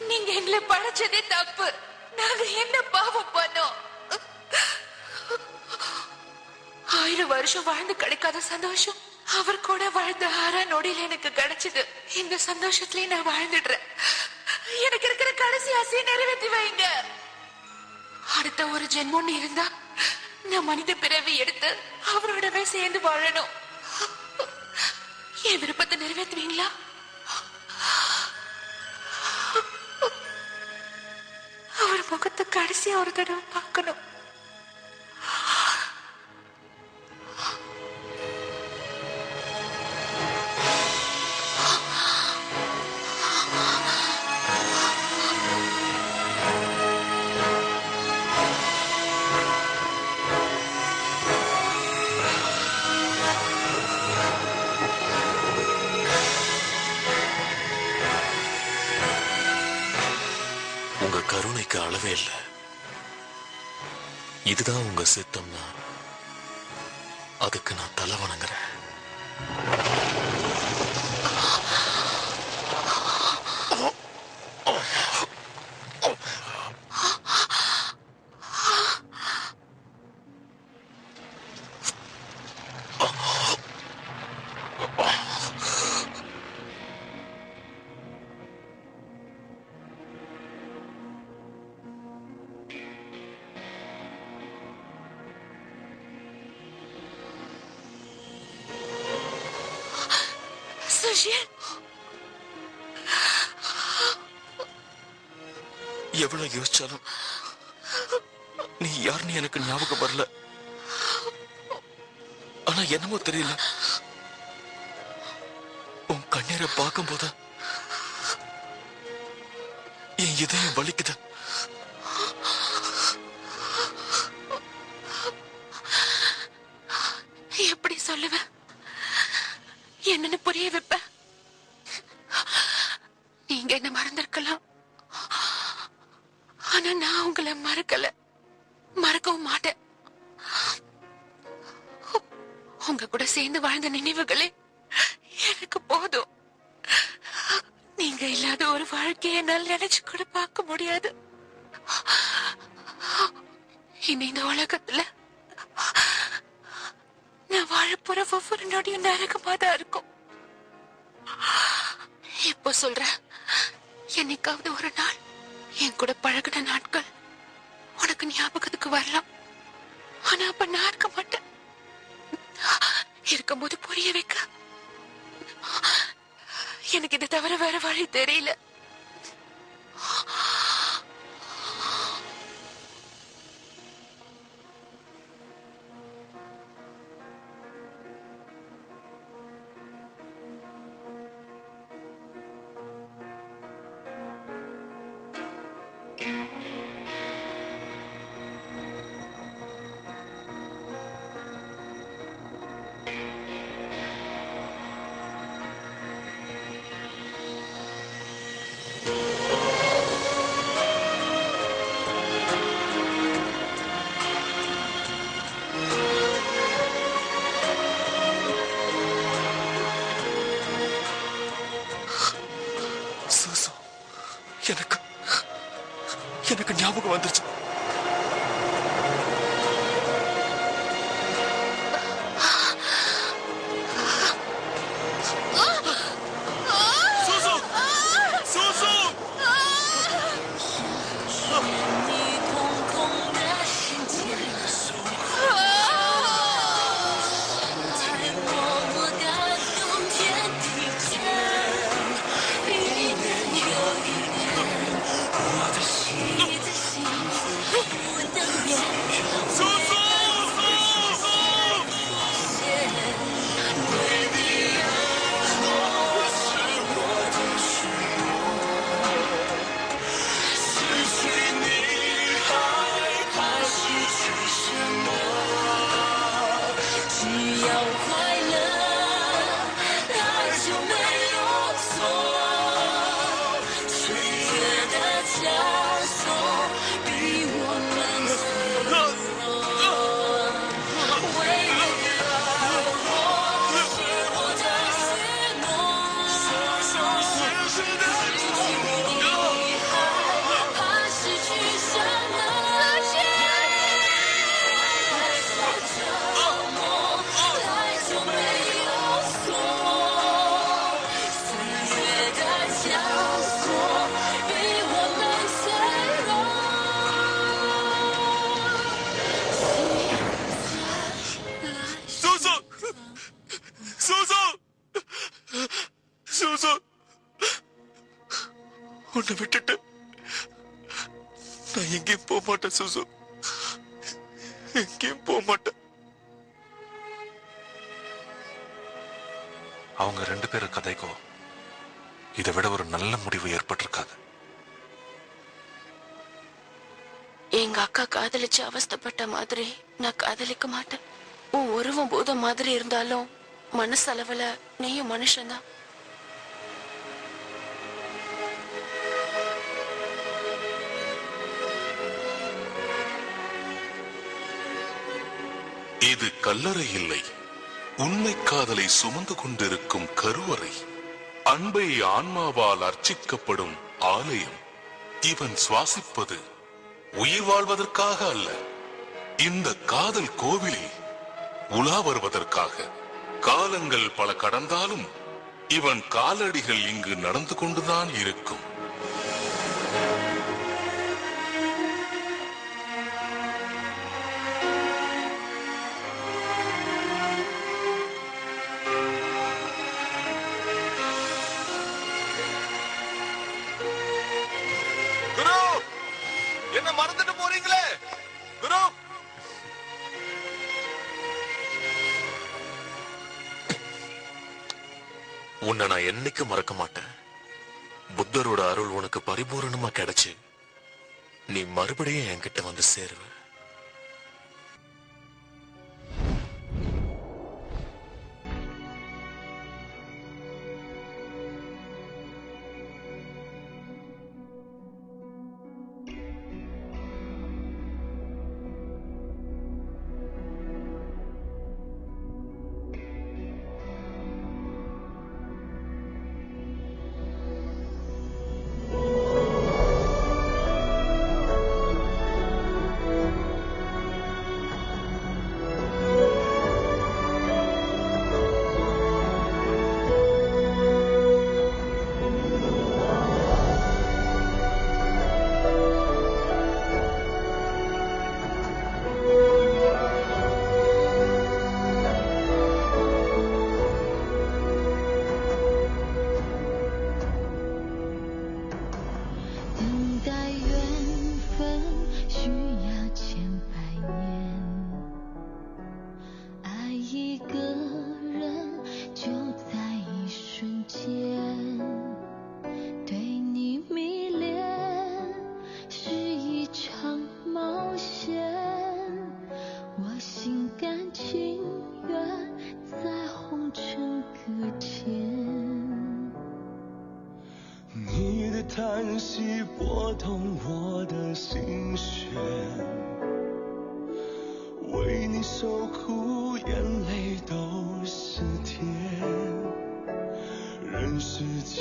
[SPEAKER 6] நீங்க எங்களை படைச்சதே தப்பு. நாங்க என்ன பாவம் பண்ணோம்? 1000 வருஷம் வாழ்ந்து கிடைக்காத சந்தோஷம் அவர் கூட வாழ்ந்த 6 நொடியில எனக்கு கிடைச்சது. இந்த சந்தோஷத்திலேயே நான் வாழ்ந்துடுறேன். எனக்கு இருக்கிற கடைசி ஆசையை நிறைவேற்றி வைங்க. அடுத்த ஒரு ஜென்மம் இருந்தா நான் மனித பிறவி எடுத்து அவரோடவே சேர்ந்து வாழணும். என் விருப்பத்தை நிறைவேற்றுவீங்களா? அவர் முகத்தை கடைசியா ஒரு தடவை பார்க்கணும்.
[SPEAKER 1] உங்க கருணைக்கு அளவே இல்லை. இதுதான் உங்க சித்தம்னா அதுக்கு நான் தலை வணங்குறேன்.
[SPEAKER 7] எவ்வளவு யோசிச்சாலும் நீ யாருன்னு எனக்கு ஞாபகம் வரல. ஆனா என்னமோ தெரியல, உன் கண்ணீரை பார்க்கும் போது என் இதயம் வலிக்குது.
[SPEAKER 6] எப்படி சொல்லுவ? என்னன்னு புரிய வைப்ப? நீங்க என்ன மறந்திருக்கலாம், ஆனா நான் உங்களை மறக்கல, மறக்கவும் மாட்டேன். உங்க கூட சேர்ந்து வாழ்ந்த நினைவுகளே எனக்கு போதும். நீங்க இல்லாத ஒரு வாழ்க்கையை என்னால் நினைச்சு கூட பார்க்க முடியாது. இனி இந்த உலகத்துல நான் வாழப்போற ஒவ்வொரு நொடியும் நரகமா தான் இருக்கும். இப்போ சொல்றேன், என்னைக்காவது ஒரு நாள் என் கூட பழகின நாட்கள் உனக்கு ஞாபகத்துக்கு வரலாம். ஆனா அப்ப நான் இருக்க மாட்டேன். இருக்கும்போது புரிய வைக்க எனக்கு இதை தவிர வேற வழி தெரியல.
[SPEAKER 7] எனக்கு ஞாபகம் வந்துருச்சு.
[SPEAKER 1] உன்னை விட்டுட்டு நான் எங்கேயும் போக மாட்டேன் சுசு, எங்கேயும் போக மாட்டேன்.
[SPEAKER 13] அவங்க 2 பேரும் கதைக்கோ இதை விட ஒரு நல்ல முடிவு ஏற்பட்டிருக்காது.
[SPEAKER 5] எங்க அக்கா காதலிச்சு அவஸ்தைப்பட்ட மாதிரி நான் காதலிக்க மாட்டேன். உன் உருவம் பூதம் மாதிரி இருந்தாலும் மனசளவுல நீயும் மனுஷன்தான்.
[SPEAKER 13] இது கல்லறை இல்லை, உண்மை காதலை சுமந்து கொண்டிருக்கும் கருவறை, அன்பை ஆன்மாவால் அர்ச்சிக்கப்படும் ஆலயம். இவன் சுவாசிப்பது உயிர் வாழ்வதற்காக அல்ல, இந்த காதல் கோவிலில் உலா வருவதற்காக. காலங்கள் பல கடந்தாலும் இவன் காலடிகள் இங்கு நடந்து கொண்டுதான் இருக்கும்.
[SPEAKER 2] என்ன மறந்துட்டு போறீங்களே குரு?
[SPEAKER 1] உன்னை நான் என்னைக்கு மறக்க மாட்டேன். புத்தரோட அருள் உனக்கு பரிபூரணமா கிடைச்சு நீ மறுபடியும் என்கிட்ட வந்து சேருவ.
[SPEAKER 9] 叹息拨动我的心弦，为你受苦，眼泪都是甜。人世间